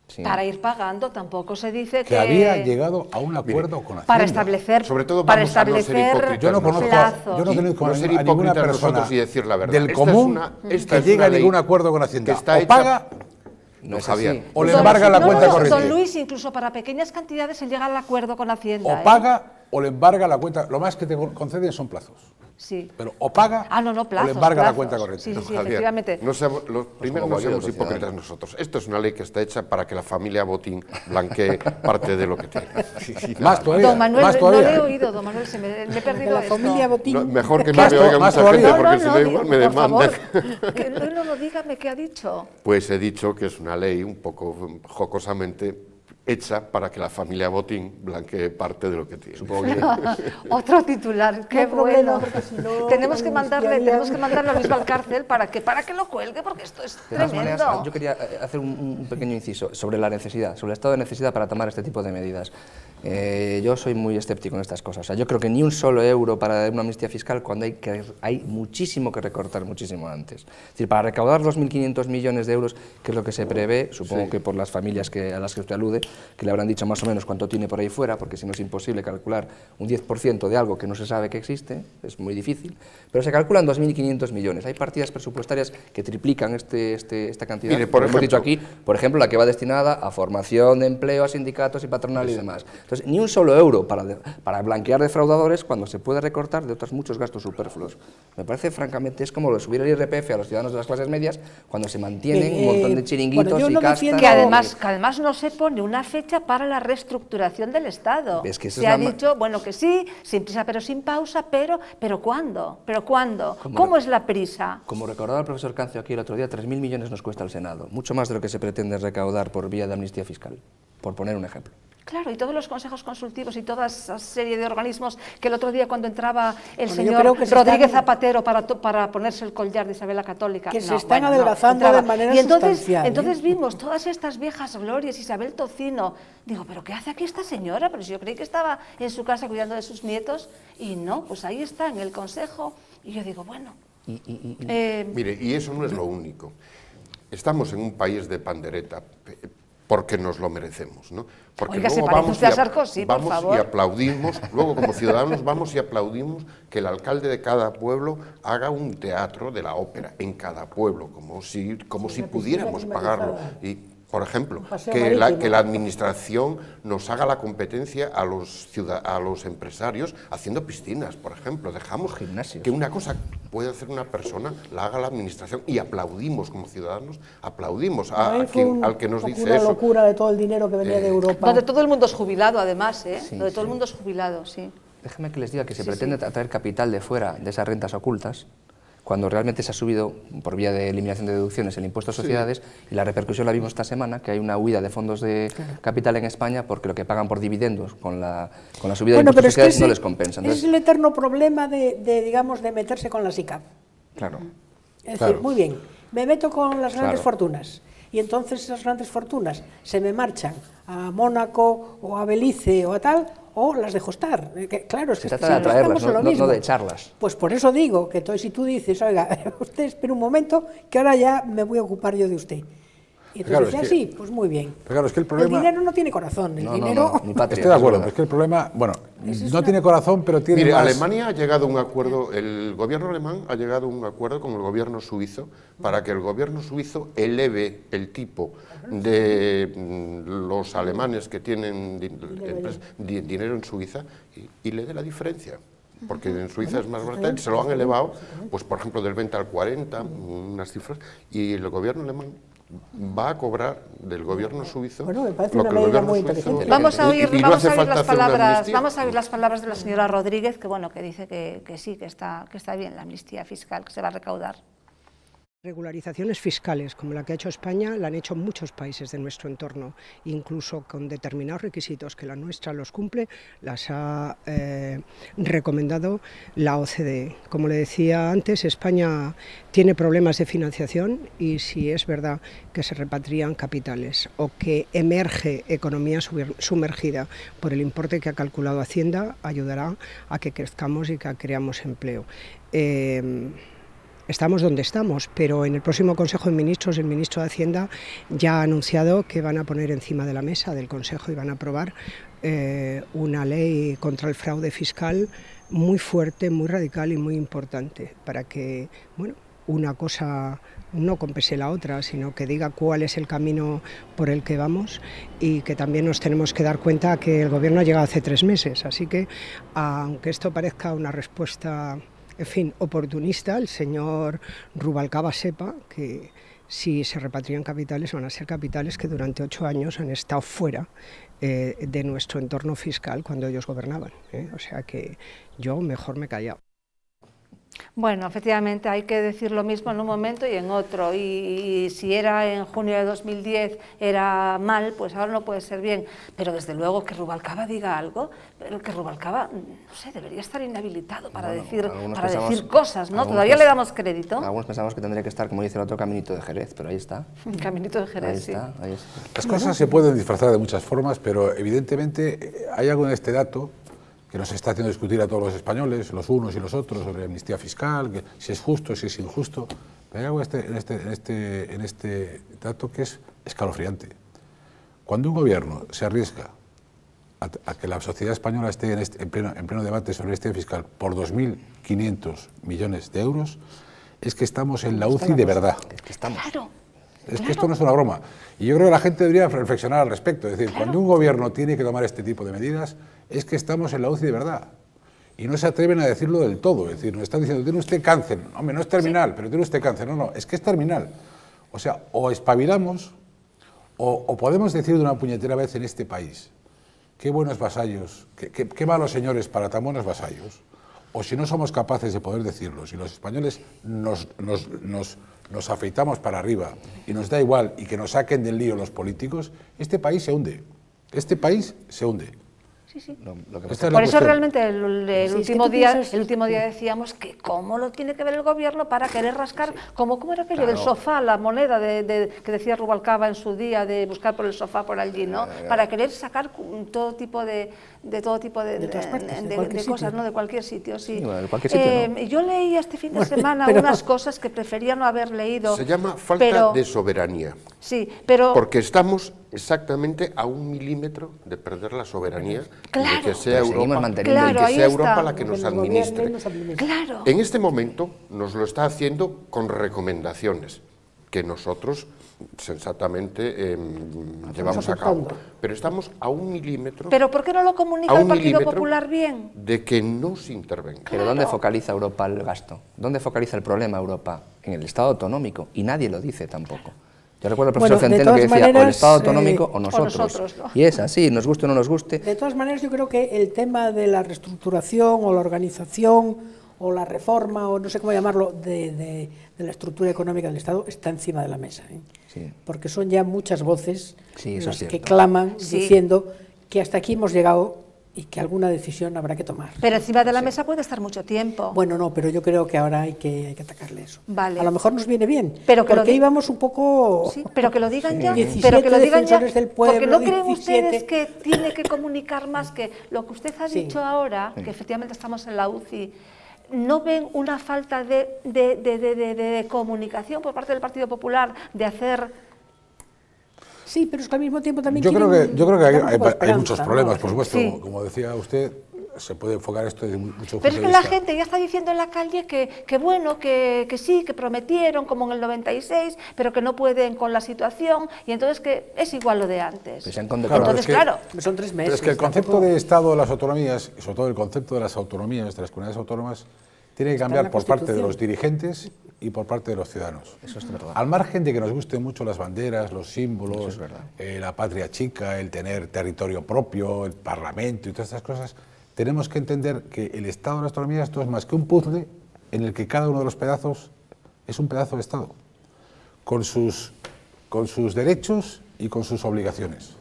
Sí. Para ir pagando, tampoco se dice que había llegado a un acuerdo con Hacienda. Para establecer, sobre todo para establecer yo no conozco a ninguna persona y decir la verdad. Del común que llega a ningún acuerdo con Hacienda. O paga o le embarga la cuenta corriente. Don Luis, incluso para pequeñas cantidades se llega al acuerdo con Hacienda. O paga o le embarga la cuenta. Lo más que te conceden son plazos. Sí. Pero o paga plazos, o le embarga la cuenta corriente. Sí, efectivamente. Primero no seamos hipócritas nosotros. Esto es una ley que está hecha para que la familia Botín blanquee parte de lo que tiene. Más todavía. Don Manuel, no le he oído, don Manuel, me he perdido la familia Botín. Mejor que no me oiga mucha gente porque si no igual me demandan. No, dígame qué ha dicho. Pues he dicho que es una ley un poco jocosamente hecha para que la familia Botín blanquee parte de lo que tiene. Supongo que... Otro titular, qué bueno. Tenemos que mandarle a Luis al cárcel para que lo cuelgue, porque esto es tremendo. Maneras, yo quería hacer un pequeño inciso sobre la necesidad, sobre el estado de necesidad para tomar este tipo de medidas. Yo soy muy escéptico en estas cosas. O sea, yo creo que ni un solo euro para una amnistía fiscal cuando hay muchísimo que recortar, muchísimo antes. Es decir, para recaudar 2.500 millones de euros, que es lo que se prevé, supongo que por las familias a las que usted alude, que le habrán dicho más o menos cuánto tiene por ahí fuera, porque si no es imposible calcular un 10% de algo que no se sabe que existe, es muy difícil, pero se calculan 2.500 millones. Hay partidas presupuestarias que triplican esta cantidad. Mire, por ejemplo, hemos dicho aquí, por ejemplo, la que va destinada a formación de empleo, a sindicatos y patronal y demás. Entonces, ni un solo euro para blanquear defraudadores cuando se puede recortar de otros muchos gastos superfluos. Me parece, francamente, es como subir el IRPF a los ciudadanos de las clases medias cuando se mantienen un montón de chiringuitos y castas. Que además no se pone una fecha para la reestructuración del Estado. Es que se ha dicho, bueno, que sí, sin prisa pero sin pausa, pero ¿cuándo? ¿Pero cuándo? ¿Cómo es la prisa? Como recordaba el profesor Cancio aquí el otro día, 3.000 millones nos cuesta el Senado, mucho más de lo que se pretende recaudar por vía de amnistía fiscal, por poner un ejemplo. Claro, y todos los consejos consultivos y toda esa serie de organismos que el otro día cuando entraba el señor Rodríguez Zapatero para ponerse el collar de Isabel la Católica... Que se están adelgazando de manera sustancial. Entonces vimos todas estas viejas glorias, Isabel Tocino. Digo, ¿pero qué hace aquí esta señora? Pero si yo creí que estaba en su casa cuidando de sus nietos. Y no, pues ahí está, en el consejo. Y yo digo, bueno... Mire, y eso no es lo único. Estamos en un país de pandereta, porque nos lo merecemos, ¿no? Porque oiga, luego vamos y aplaudimos, luego como ciudadanos vamos y aplaudimos que el alcalde de cada pueblo haga un teatro de la ópera en cada pueblo, como si pudiéramos pagarlo. Y, por ejemplo, que la administración nos haga la competencia a los empresarios haciendo piscinas, por ejemplo. Dejamos gimnasios. Que una cosa puede hacer una persona, la haga la administración y aplaudimos como ciudadanos, aplaudimos al que nos dice eso. Una locura de todo el dinero que venía de Europa. Donde todo el mundo es jubilado, además, ¿eh? Sí, donde todo el mundo es jubilado, sí. Déjeme que les diga que se pretende traer capital de fuera de esas rentas ocultas, cuando realmente se ha subido, por vía de eliminación de deducciones, el impuesto a sociedades, y la repercusión la vimos esta semana, que hay una huida de fondos de capital en España, porque lo que pagan por dividendos con la subida de impuestos a sociedades no les compensa. Entonces, es el eterno problema de meterse con la SICAV. Claro. Es decir, muy bien, me meto con las grandes fortunas, y entonces esas grandes fortunas se me marchan a Mónaco o a Belice o a tal, o las dejo estar. Claro, es que se trata de atraerlas, no de echarlas. Pues por eso digo que entonces si tú dices, oiga, usted espera un momento, que ahora ya me voy a ocupar yo de usted. Y entonces dice, sí, pues muy bien. Claro, es que el dinero no tiene corazón, el dinero... Ni patria, estoy de acuerdo, es que el problema, bueno, no tiene corazón, pero tiene Mire, más... Alemania ha llegado a un acuerdo, el gobierno alemán ha llegado a un acuerdo con el gobierno suizo para que el gobierno suizo eleve el tipo de los alemanes que tienen dinero en Suiza y le dé la diferencia. Porque en Suiza es más barato, se lo han elevado, pues por ejemplo del 20 al 40, unas cifras, y el gobierno alemán va a cobrar del gobierno suizo lo que el gobierno suizo. Vamos a oír las palabras de la señora Rodríguez, que bueno, que dice que sí, que está bien la amnistía fiscal que se va a recaudar. Regularizaciones fiscales como la que ha hecho España la han hecho muchos países de nuestro entorno, incluso con determinados requisitos que la nuestra los cumple, las ha recomendado la OCDE. Como le decía antes, España tiene problemas de financiación y si es verdad que se repatrian capitales o que emerge economía sumergida por el importe que ha calculado Hacienda, ayudará a que crezcamos y que creamos empleo. Estamos donde estamos, pero en el próximo Consejo de Ministros el ministro de Hacienda ya ha anunciado que van a poner encima de la mesa del Consejo y van a aprobar una ley contra el fraude fiscal muy fuerte, muy radical y muy importante para que, bueno, una cosa no compense la otra, sino que diga cuál es el camino por el que vamos y que también nos tenemos que dar cuenta que el Gobierno ha llegado hace 3 meses, así que aunque esto parezca una respuesta, en fin, oportunista, el señor Rubalcaba sepa que si se repatrian capitales van a ser capitales que durante 8 años han estado fuera de nuestro entorno fiscal cuando ellos gobernaban, O sea que yo mejor me he callado. Bueno, efectivamente hay que decir lo mismo en un momento y en otro, y si era en junio de 2010 era mal, pues ahora no puede ser bien, pero desde luego que Rubalcaba diga algo, pero que Rubalcaba, no sé, debería estar inhabilitado para decir cosas, ¿no? Todavía le damos crédito. Algunos pensamos que tendría que estar, como dice el otro, Caminito de Jerez, pero ahí está. Caminito de Jerez, sí. Ahí está. Las cosas se pueden disfrazar de muchas formas, pero evidentemente hay algo en este dato que nos está haciendo discutir a todos los españoles, los unos y los otros, sobre amnistía fiscal, que si es justo, si es injusto. Pero hay algo en este dato que es escalofriante. Cuando un gobierno se arriesga a que la sociedad española esté en pleno debate sobre amnistía fiscal por 2.500 millones de euros, es que estamos en la UCI de verdad. Claro. Es que esto no es una broma. Y yo creo que la gente debería reflexionar al respecto. Es decir, cuando un gobierno tiene que tomar este tipo de medidas, es que estamos en la UCI de verdad. Y no se atreven a decirlo del todo. Es decir, nos están diciendo, tiene usted cáncer. Hombre, no es terminal, pero tiene usted cáncer. No, es que es terminal. O sea, o espabilamos, o podemos decir de una puñetera vez en este país, qué buenos vasallos, qué malos señores para tan buenos vasallos. O si no somos capaces de poder decirlo, si los españoles nos afeitamos para arriba y nos da igual y que nos saquen del lío los políticos, este país se hunde. Este país se hunde. Sí, sí. Por eso realmente el último día decíamos que cómo lo tiene que ver el gobierno para querer rascar, ¿cómo era aquello del sofá, la moneda que decía Rubalcaba en su día, de buscar por el sofá por allí, ¿no? Para querer sacar todo tipo de cosas, ¿no? De cualquier sitio, sí. Bueno, de cualquier sitio, ¿no? Yo leí este fin de semana unas cosas que prefería no haber leído. Se llama falta de soberanía. Sí, pero... Porque estamos exactamente a 1 milímetro de perder la soberanía, claro, de que sea Europa, claro, que sea Europa la que nos administre. Claro. En este momento nos lo está haciendo con recomendaciones que nosotros sensatamente llevamos a cabo. Pero estamos a 1 milímetro. ¿Pero por qué no lo comunica el Partido Popular bien? De que no se intervenga. Pero ¿dónde focaliza Europa el gasto? ¿Dónde focaliza el problema Europa? En el Estado autonómico. Y nadie lo dice tampoco. Yo recuerdo al profesor Centeno que decía, o el Estado autonómico o nosotros. ¿No? Y es así, nos guste o no nos guste. De todas maneras, yo creo que el tema de la reestructuración o la organización o la reforma, o no sé cómo llamarlo, de la estructura económica del Estado está encima de la mesa. Sí. Porque son ya muchas voces sí, las que claman diciendo que hasta aquí hemos llegado y que alguna decisión habrá que tomar. Pero encima de la mesa puede estar mucho tiempo. Bueno, no, pero yo creo que ahora hay que atacarle eso. Vale. A lo mejor nos viene bien, pero que porque íbamos un poco... Sí, pero que lo digan ya, 17 pero que lo digan ya, defensores del pueblo, porque no creen 17. ustedes que tiene que comunicar más, que lo que usted ha dicho ahora, que efectivamente estamos en la UCI, ¿no ven una falta de comunicación por parte del Partido Popular, de hacer...? Sí, pero es que al mismo tiempo también yo creo que hay muchos problemas, ¿no? por supuesto, Sí. como decía usted, se puede enfocar esto desde muchos puntos Pero de es que vista. la gente ya está diciendo en la calle que bueno, que sí, que prometieron como en el 96, pero que no pueden con la situación, y entonces que es igual lo de antes. Que se han condecorado. Entonces, claro, Son 3 meses. Pero es que el concepto de Estado de las autonomías, y sobre todo el concepto de las autonomías, de las comunidades autónomas, tiene que cambiar por parte de los dirigentes y por parte de los ciudadanos. Eso es verdad. Al margen de que nos gusten mucho las banderas, los símbolos, es verdad. La patria chica, el tener territorio propio, el parlamento y todas estas cosas, tenemos que entender que el Estado de las autonomías esto es más que un puzzle en el que cada uno de los pedazos es un pedazo de Estado, con sus derechos y con sus obligaciones.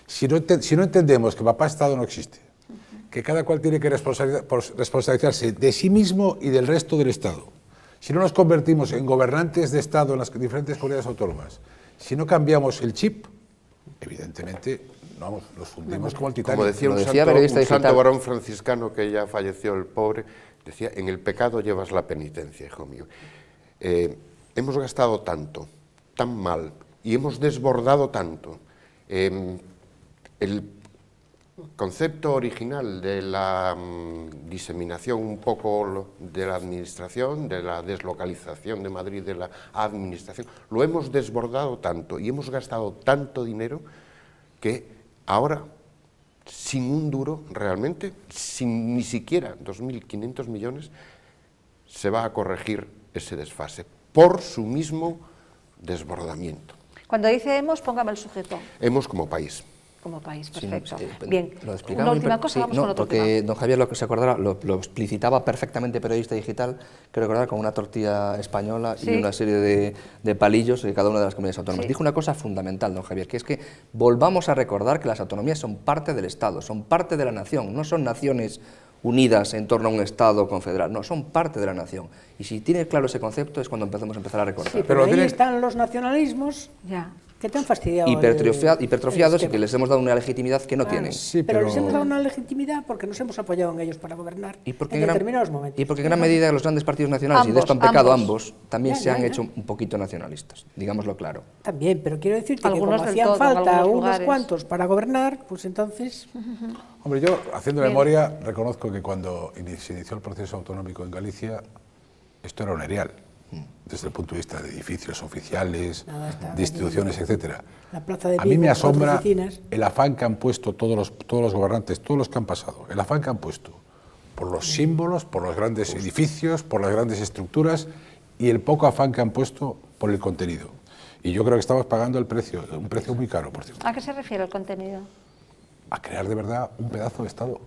Si no entendemos que papá Estado no existe, que cada cual tiene que responsabilizarse de sí mismo y del resto del Estado, si no nos convertimos en gobernantes de Estado en las diferentes comunidades autónomas, si no cambiamos el chip, evidentemente vamos, los fundimos como el Titanic. Como decía un santo varón franciscano que ya falleció, el pobre, decía, en el pecado llevas la penitencia, hijo mío. Hemos gastado tanto, tan mal, y hemos desbordado tanto. El concepto original de la diseminación un poco de la administración, de la deslocalización de Madrid de la administración, lo hemos desbordado tanto y hemos gastado tanto dinero que ahora, sin un duro realmente, sin ni siquiera 2.500 millones, se va a corregir ese desfase por su mismo desbordamiento. cuando dice hemos, póngame el sujeto. Hemos como país. Como país, perfecto. Sí, Bien, lo explicaba una última cosa, vamos con otro porque tema. don Javier lo que se acordara, lo explicitaba perfectamente periodista digital, que recordar con una tortilla española y una serie de palillos de cada una de las comunidades autónomas. Dijo una cosa fundamental, don Javier, que es que volvamos a recordar que las autonomías son parte del Estado, son parte de la nación, no son naciones unidas en torno a un Estado confederal, no, son parte de la nación. Y si tiene claro ese concepto es cuando empezamos a empezar a recordar. Sí, pero ahí están los nacionalismos que te han fastidiado. Hipertrofiados y que les hemos dado una legitimidad que no tienen. Sí, pero les hemos dado una legitimidad porque nos hemos apoyado en ellos para gobernar en determinados momentos. Y porque en gran medida los grandes partidos nacionales, y de esto han pecado ambos, también se han hecho un poquito nacionalistas, digámoslo claro. También, pero quiero decirte que como hacían falta unos cuantos para gobernar, pues entonces... Hombre, yo, haciendo memoria, reconozco que cuando se inició el proceso autonómico en Galicia, esto era un erial, desde el punto de vista de edificios oficiales, de instituciones, etc. A mí me asombra el afán que han puesto todos los gobernantes, todos los que han pasado, el afán que han puesto por los símbolos, por los grandes edificios, por las grandes estructuras y el poco afán que han puesto por el contenido. Y yo creo que estamos pagando el precio, un precio muy caro, por cierto. ¿A qué se refiere el contenido? A crear de verdad un pedazo de Estado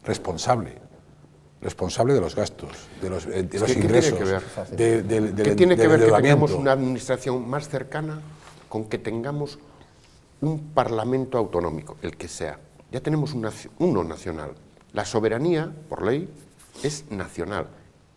responsable de los gastos, de los ingresos, ¿Qué tiene que ver que tengamos una administración más cercana con que tengamos un parlamento autonómico, el que sea? Ya tenemos uno nacional. La soberanía, por ley, es nacional.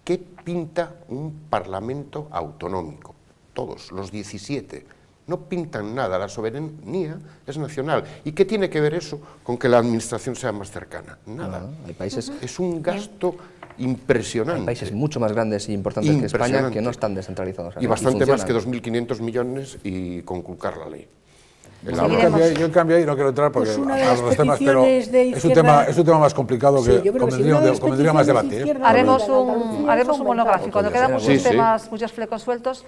¿Qué pinta un parlamento autonómico? Todos, los 17. No pintan nada, la soberanía es nacional. ¿Y qué tiene que ver eso con que la administración sea más cercana? Nada. Hay países, es un gasto impresionante. Hay países mucho más grandes e importantes que España que no están descentralizados. Y bastante más que 2.500 millones y conculcar la ley. Yo en cambio ahí no quiero entrar porque pues los temas, pero es un tema más complicado que convendría más debate. Haremos un monográfico, no quedan muchos temas, muchos flecos sueltos,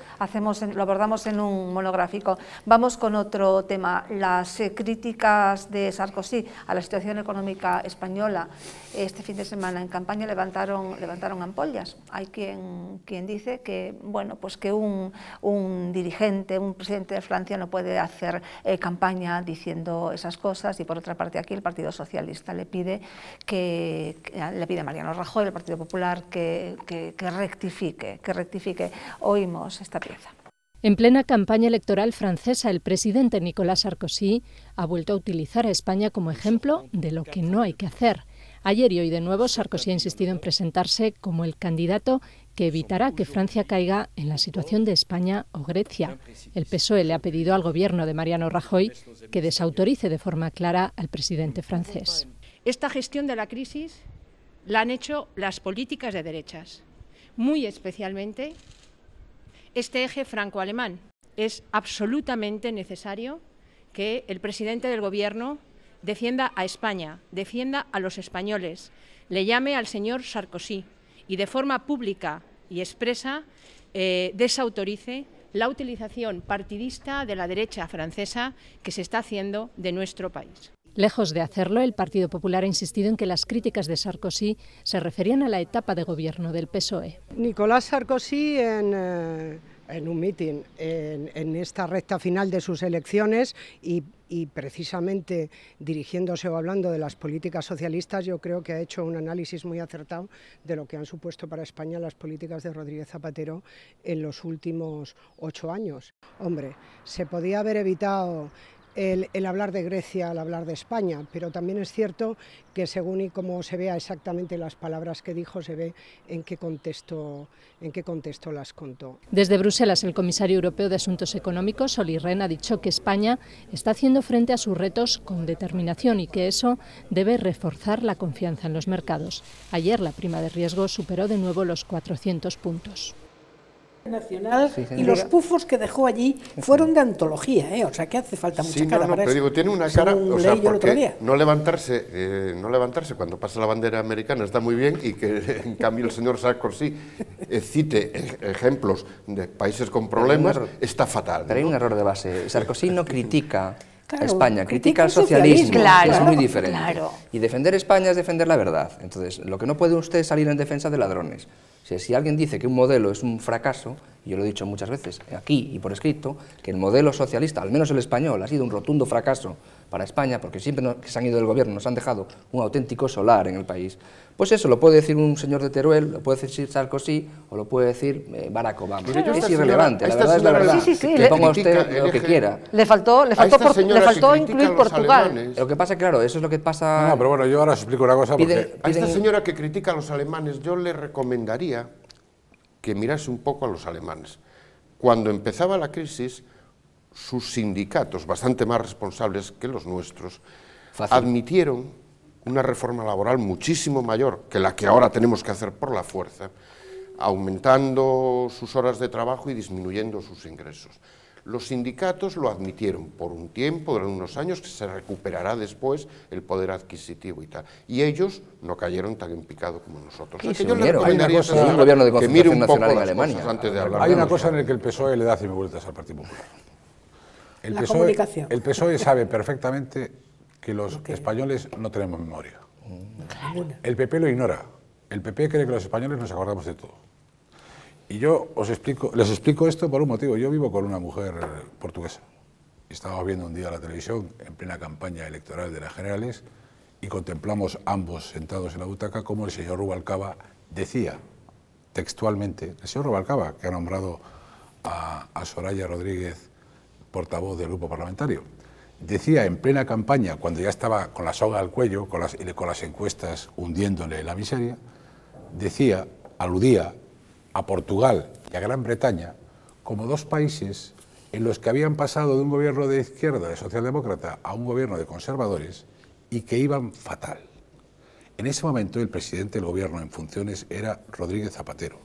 lo abordamos en un monográfico. Vamos con otro tema, las críticas de Sarkozy a la situación económica española. Este fin de semana en campaña levantaron ampollas. Hay quien dice que, bueno, pues que un dirigente, un presidente de Francia no puede hacer campaña diciendo esas cosas, y por otra parte aquí el Partido Socialista le pide a Mariano Rajoy, el Partido Popular, que rectifique. Oímos esta pieza. En plena campaña electoral francesa, el presidente Nicolas Sarkozy ha vuelto a utilizar a España como ejemplo de lo que no hay que hacer. Ayer y hoy de nuevo, Sarkozy ha insistido en presentarse como el candidato que evitará que Francia caiga en la situación de España o Grecia. El PSOE le ha pedido al gobierno de Mariano Rajoy que desautorice de forma clara al presidente francés. Esta gestión de la crisis la han hecho las políticas de derechas, muy especialmente este eje franco-alemán. Es absolutamente necesario que el presidente del Gobierno defienda a España, defienda a los españoles, le llame al señor Sarkozy y de forma pública y expresa desautorice la utilización partidista de la derecha francesa que se está haciendo de nuestro país. Lejos de hacerlo, el Partido Popular ha insistido en que las críticas de Sarkozy se referían a la etapa de gobierno del PSOE. Nicolas Sarkozy en un mitin en esta recta final de sus elecciones y precisamente dirigiéndose o hablando de las políticas socialistas, yo creo que ha hecho un análisis muy acertado de lo que han supuesto para España las políticas de Rodríguez Zapatero en los últimos 8 años. Hombre, se podía haber evitado el hablar de Grecia al hablar de España, pero también es cierto que según y como se vea exactamente las palabras que dijo, se ve en qué contexto las contó. Desde Bruselas, el comisario europeo de Asuntos Económicos, Olli Rehn, ha dicho que España está haciendo frente a sus retos con determinación y que eso debe reforzar la confianza en los mercados. Ayer la prima de riesgo superó de nuevo los 400 puntos. Nacional, sí, y los pufos que dejó allí fueron de antología, o sea que hace falta mucha cara para pero eso. Digo, tiene una cara, o sea, porque no levantarse cuando pasa la bandera americana está muy bien, y que en cambio el señor Sarkozy cite ejemplos de países con problemas está fatal. Pero hay un error de base. Sarkozy no critica Claro, a España, critica al socialismo, claro, que es muy diferente. Claro. Y defender España es defender la verdad. Entonces, lo que no puede usted es salir en defensa de ladrones. Si alguien dice que un modelo es un fracaso, y yo lo he dicho muchas veces aquí y por escrito, que el modelo socialista, al menos el español, ha sido un rotundo fracaso para España, porque siempre que se han ido del gobierno nos han dejado un auténtico solar en el país. Pues eso lo puede decir un señor de Teruel, lo puede decir Sarkozy o lo puede decir Barack Obama. Claro. Es irrelevante, la verdad es la verdad. Sí, que ponga usted lo que quiera. Le faltó incluir Portugal. Lo que pasa, claro, eso es lo que pasa... No, pero bueno, yo ahora os explico una cosa. A esta señora que critica a los alemanes, yo le recomendaría que mirase un poco a los alemanes. Cuando empezaba la crisis, sus sindicatos, bastante más responsables que los nuestros, admitieron una reforma laboral muchísimo mayor que la que ahora tenemos que hacer por la fuerza, aumentando sus horas de trabajo y disminuyendo sus ingresos. Los sindicatos lo admitieron por un tiempo, durante unos años, que se recuperará después el poder adquisitivo y tal. Y ellos no cayeron tan en picado como nosotros. O sea, que yo le recomendaría un gobierno de concertación nacional en Alemania. Antes de hablar. Hay una cosa en la que el PSOE le da 100 vueltas al Partido Popular. Comunicación. El PSOE sabe perfectamente que los españoles no tenemos memoria. El PP lo ignora. El PP cree que los españoles nos acordamos de todo. Y yo les explico esto por un motivo. Yo vivo con una mujer portuguesa. Estábamos viendo un día la televisión en plena campaña electoral de las generales y contemplamos ambos sentados en la butaca como el señor Rubalcaba decía textualmente, el señor Rubalcaba, que ha nombrado a Soraya Rodríguez portavoz del grupo parlamentario, decía en plena campaña, cuando ya estaba con la soga al cuello, con las encuestas hundiéndole en la miseria, aludía a Portugal y a Gran Bretaña como dos países en los que habían pasado de un gobierno de izquierda, de socialdemócrata, a un gobierno de conservadores y que iban fatal. En ese momento el presidente del gobierno en funciones era Rodríguez Zapatero,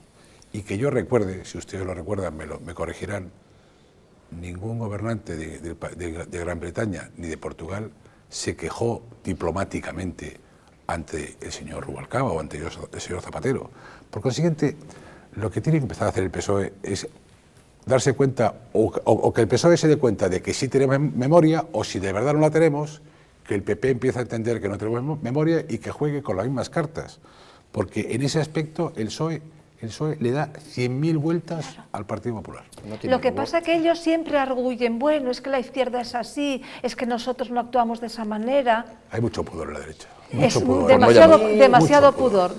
y que yo recuerde, si ustedes lo recuerdan me corregirán, ningún gobernante de Gran Bretaña ni de Portugal se quejó diplomáticamente ante el señor Rubalcaba o ante el señor Zapatero. Por consiguiente, lo que tiene que empezar a hacer el PSOE es darse cuenta, o que el PSOE se dé cuenta de que sí tenemos memoria, o si de verdad no la tenemos, que el PP empiece a entender que no tenemos memoria y que juegue con las mismas cartas. Porque en ese aspecto el PSOE el PSOE le da 100.000 vueltas al Partido Popular. Lo que pasa es que ellos siempre arguyen, bueno, es que la izquierda es así, es que nosotros no actuamos de esa manera. Hay mucho pudor en la derecha. Es pudor. demasiado pudor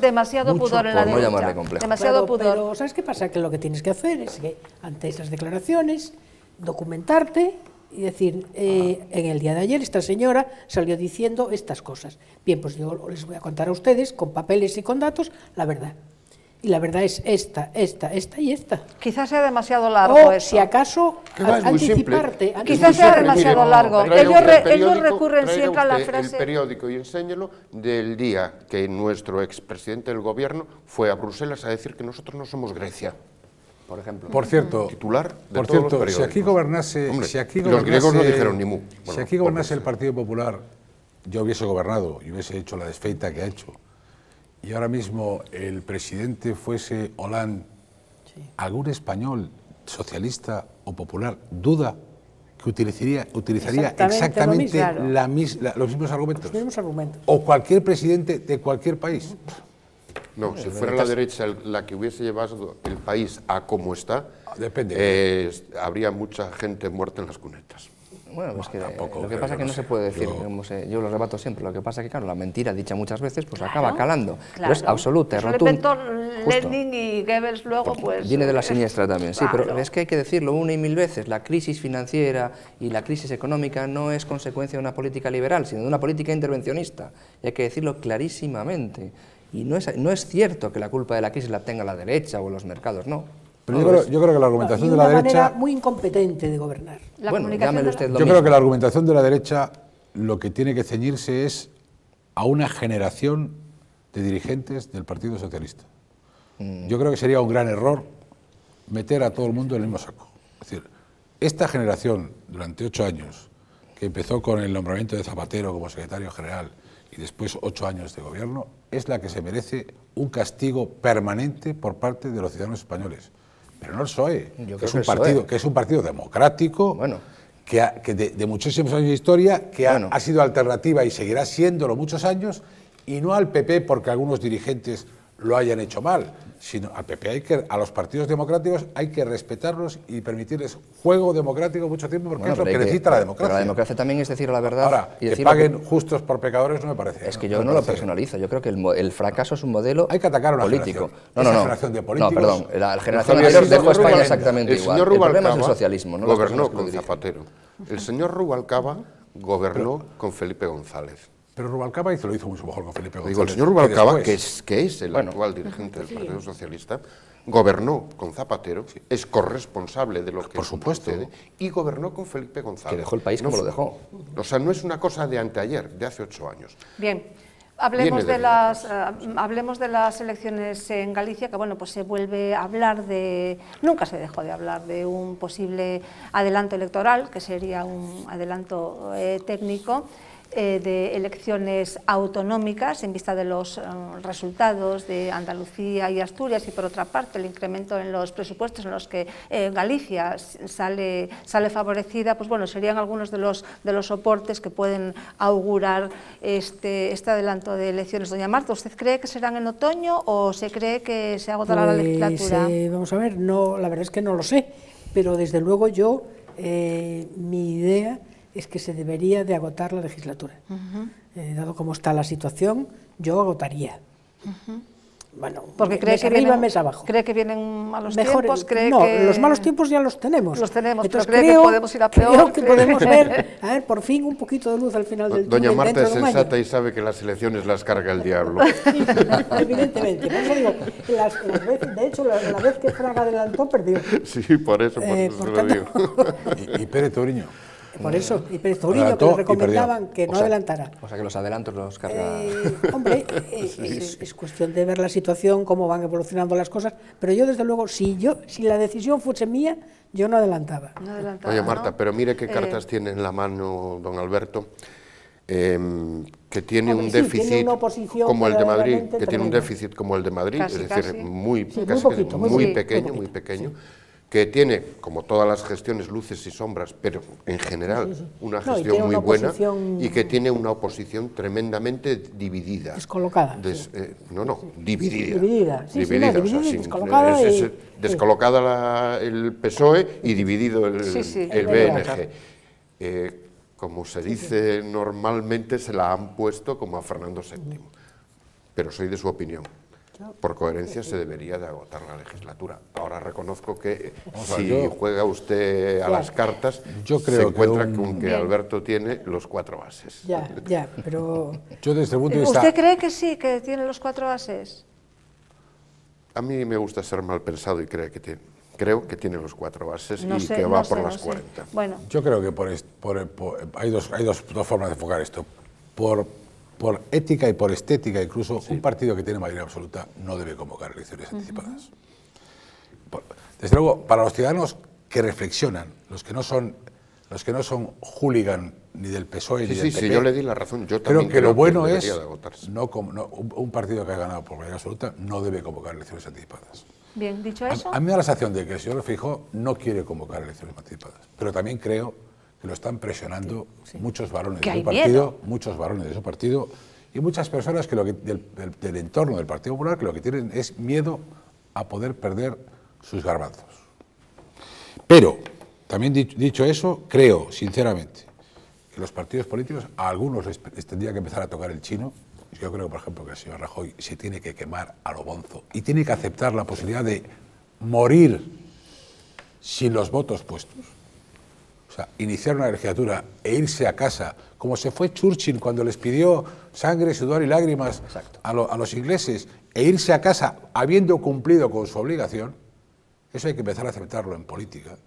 en la derecha. llamarle complejo. Demasiado pudor. Pero ¿sabes qué pasa? Que lo que tienes que hacer es que ante esas declaraciones documentarte y decir, en el día de ayer esta señora salió diciendo estas cosas. Bien, pues yo les voy a contar a ustedes con papeles y con datos la verdad. Y la verdad es esta y esta. Quizás sea demasiado largo o, eso. si acaso, anticiparte. Quizás sea demasiado largo. Ellos recurren siempre a la frase... el periódico y enséñelo del día que nuestro expresidente del gobierno fue a Bruselas a decir que nosotros no somos Grecia. Por ejemplo. Por cierto, titular de todos los periódicos. si aquí gobernase... Hombre, si aquí los griegos no dijeron ni mu. Si aquí gobernase el Partido Popular, yo hubiese gobernado y hubiese hecho la desfeita que ha hecho, y ahora mismo el presidente fuese Hollande, ¿algún español socialista o popular duda que utilizaría exactamente los mismos argumentos? Los mismos argumentos. ¿O cualquier presidente de cualquier país? No, si fuera la derecha la que hubiese llevado el país a como está, habría mucha gente muerta en las cunetas. Bueno, es que lo que pasa es que no se puede decir, yo lo rebato siempre, lo que pasa es que, claro, la mentira dicha muchas veces pues acaba calando, pero es absoluta, es rotunda. Lo inventó Lenin y Goebbels luego, pues... Viene de la siniestra también, sí, pero es que hay que decirlo una y mil veces, la crisis financiera y la crisis económica no es consecuencia de una política liberal, sino de una política intervencionista, y hay que decirlo clarísimamente. Y no es cierto que la culpa de la crisis la tenga la derecha o los mercados, no. Pero yo creo que la argumentación de la derecha... Es una manera muy incompetente de gobernar. Bueno, llámelo usted lo Yo mismo. creo que la argumentación de la derecha lo que tiene que ceñirse es a una generación de dirigentes del Partido Socialista. Yo creo que sería un gran error meter a todo el mundo en el mismo saco. Es decir, esta generación, durante 8 años, que empezó con el nombramiento de Zapatero como secretario general y después 8 años de gobierno, es la que se merece un castigo permanente por parte de los ciudadanos españoles. Pero no el PSOE, que es un partido democrático, que de muchísimos años de historia, que ha sido alternativa y seguirá siéndolo muchos años, y no al PP porque algunos dirigentes lo hayan hecho mal, sino al PP a los partidos democráticos hay que respetarlos y permitirles juego democrático mucho tiempo, porque es lo que necesita la democracia. Pero la democracia también es decir la verdad. Ahora, y que paguen justos por pecadores no me parece. Es que yo no lo personalizo, yo creo que el fracaso es un modelo hay que atacar a una político. Generación de políticos. No, perdón, la generación anterior dejó España exactamente igual. El problema es el socialismo, no gobernó con Zapatero. El señor Rubalcaba gobernó con Felipe González. Pero Rubalcaba lo hizo mucho mejor con Felipe González. Digo, el señor Rubalcaba, que es el actual dirigente del Partido Socialista, gobernó con Zapatero, es corresponsable de lo que sucede, y gobernó con Felipe González. Que dejó el país como lo dejó. O sea, no es una cosa de anteayer, de hace 8 años. Bien. Hablemos de las elecciones en Galicia, que bueno, pues se vuelve a hablar de, nunca se dejó de hablar de un posible adelanto electoral, que sería un adelanto técnico, de elecciones autonómicas en vista de los resultados de Andalucía y Asturias, y por otra parte el incremento en los presupuestos en los que Galicia sale favorecida, pues bueno, serían algunos de los soportes que pueden augurar este adelanto de elecciones. Doña Marta, ¿usted cree que serán en otoño o se cree que se agotará la legislatura? Vamos a ver, no, la verdad es que no lo sé, pero desde luego yo, mi idea es que se debería de agotar la legislatura. Dado cómo está la situación, yo agotaría. Bueno, porque cree que arriba, mes abajo. ¿Cree que vienen malos tiempos? Los malos tiempos ya los tenemos. Entonces, pero cree que podemos ir a peor. Creo que podemos ver, por fin, un poquito de luz al final del túnel. Doña Marta es sensata y sabe que las elecciones las carga el diablo. Sí, evidentemente. Por eso digo, de hecho, la vez que Fraga adelantó, perdió. Sí, por eso se lo digo. Y Pérez Touriño. Por eso, y Pérez Touriño, que le recomendaban que no adelantara. O sea, que los adelantos los carga... Hombre, es cuestión de ver la situación, cómo van evolucionando las cosas, pero yo, desde luego, si la decisión fuese mía, yo no adelantaba. Oye, Marta, ¿no? Pero mire qué cartas tiene en la mano don Alberto, que tiene un déficit como el de Madrid, que tiene un déficit como el de Madrid, es decir, muy pequeño, que tiene, como todas las gestiones, luces y sombras, pero en general una gestión muy buena, y que tiene una oposición tremendamente dividida. Descolocada. Dividida. Dividida, descolocada. Descolocada el PSOE y dividido el BNG. Como se dice normalmente, se la han puesto como a Fernando VII, pero soy de su opinión. Por coherencia se debería de agotar la legislatura. Ahora reconozco que si juega usted a las cartas, se encuentra con que Alberto tiene los 4 ases. Ya, pero... Yo desde el punto de vista... ¿Usted cree que sí, que tiene los 4 ases? A mí me gusta ser mal pensado y creo que tiene los 4 bases y que va por las 40. Bueno. Yo creo que hay dos formas de enfocar esto. Por ética y por estética, incluso un partido que tiene mayoría absoluta no debe convocar elecciones anticipadas. Desde luego, para los ciudadanos que reflexionan, los que no son hooligan ni del PSOE ni del PP, yo le di la razón. Yo creo que lo bueno es un partido que ha ganado por mayoría absoluta no debe convocar elecciones anticipadas. Bien, dicho eso... A mí me da la sensación de que el señor Feijóo no quiere convocar elecciones anticipadas, pero también creo que lo están presionando muchos varones de su partido, y muchas personas que del entorno del Partido Popular, que lo que tienen es miedo a poder perder sus garbanzos. Pero, también dicho eso, creo, sinceramente, que los partidos políticos, a algunos les tendría que empezar a tocar el chino. Yo creo, por ejemplo, que el señor Rajoy se tiene que quemar a lo bonzo y tiene que aceptar la posibilidad de morir sin los votos puestos. O sea, iniciar una legislatura e irse a casa, como se fue Churchill cuando les pidió sangre, sudor y lágrimas a los ingleses, e irse a casa habiendo cumplido con su obligación. Eso hay que empezar a aceptarlo en política,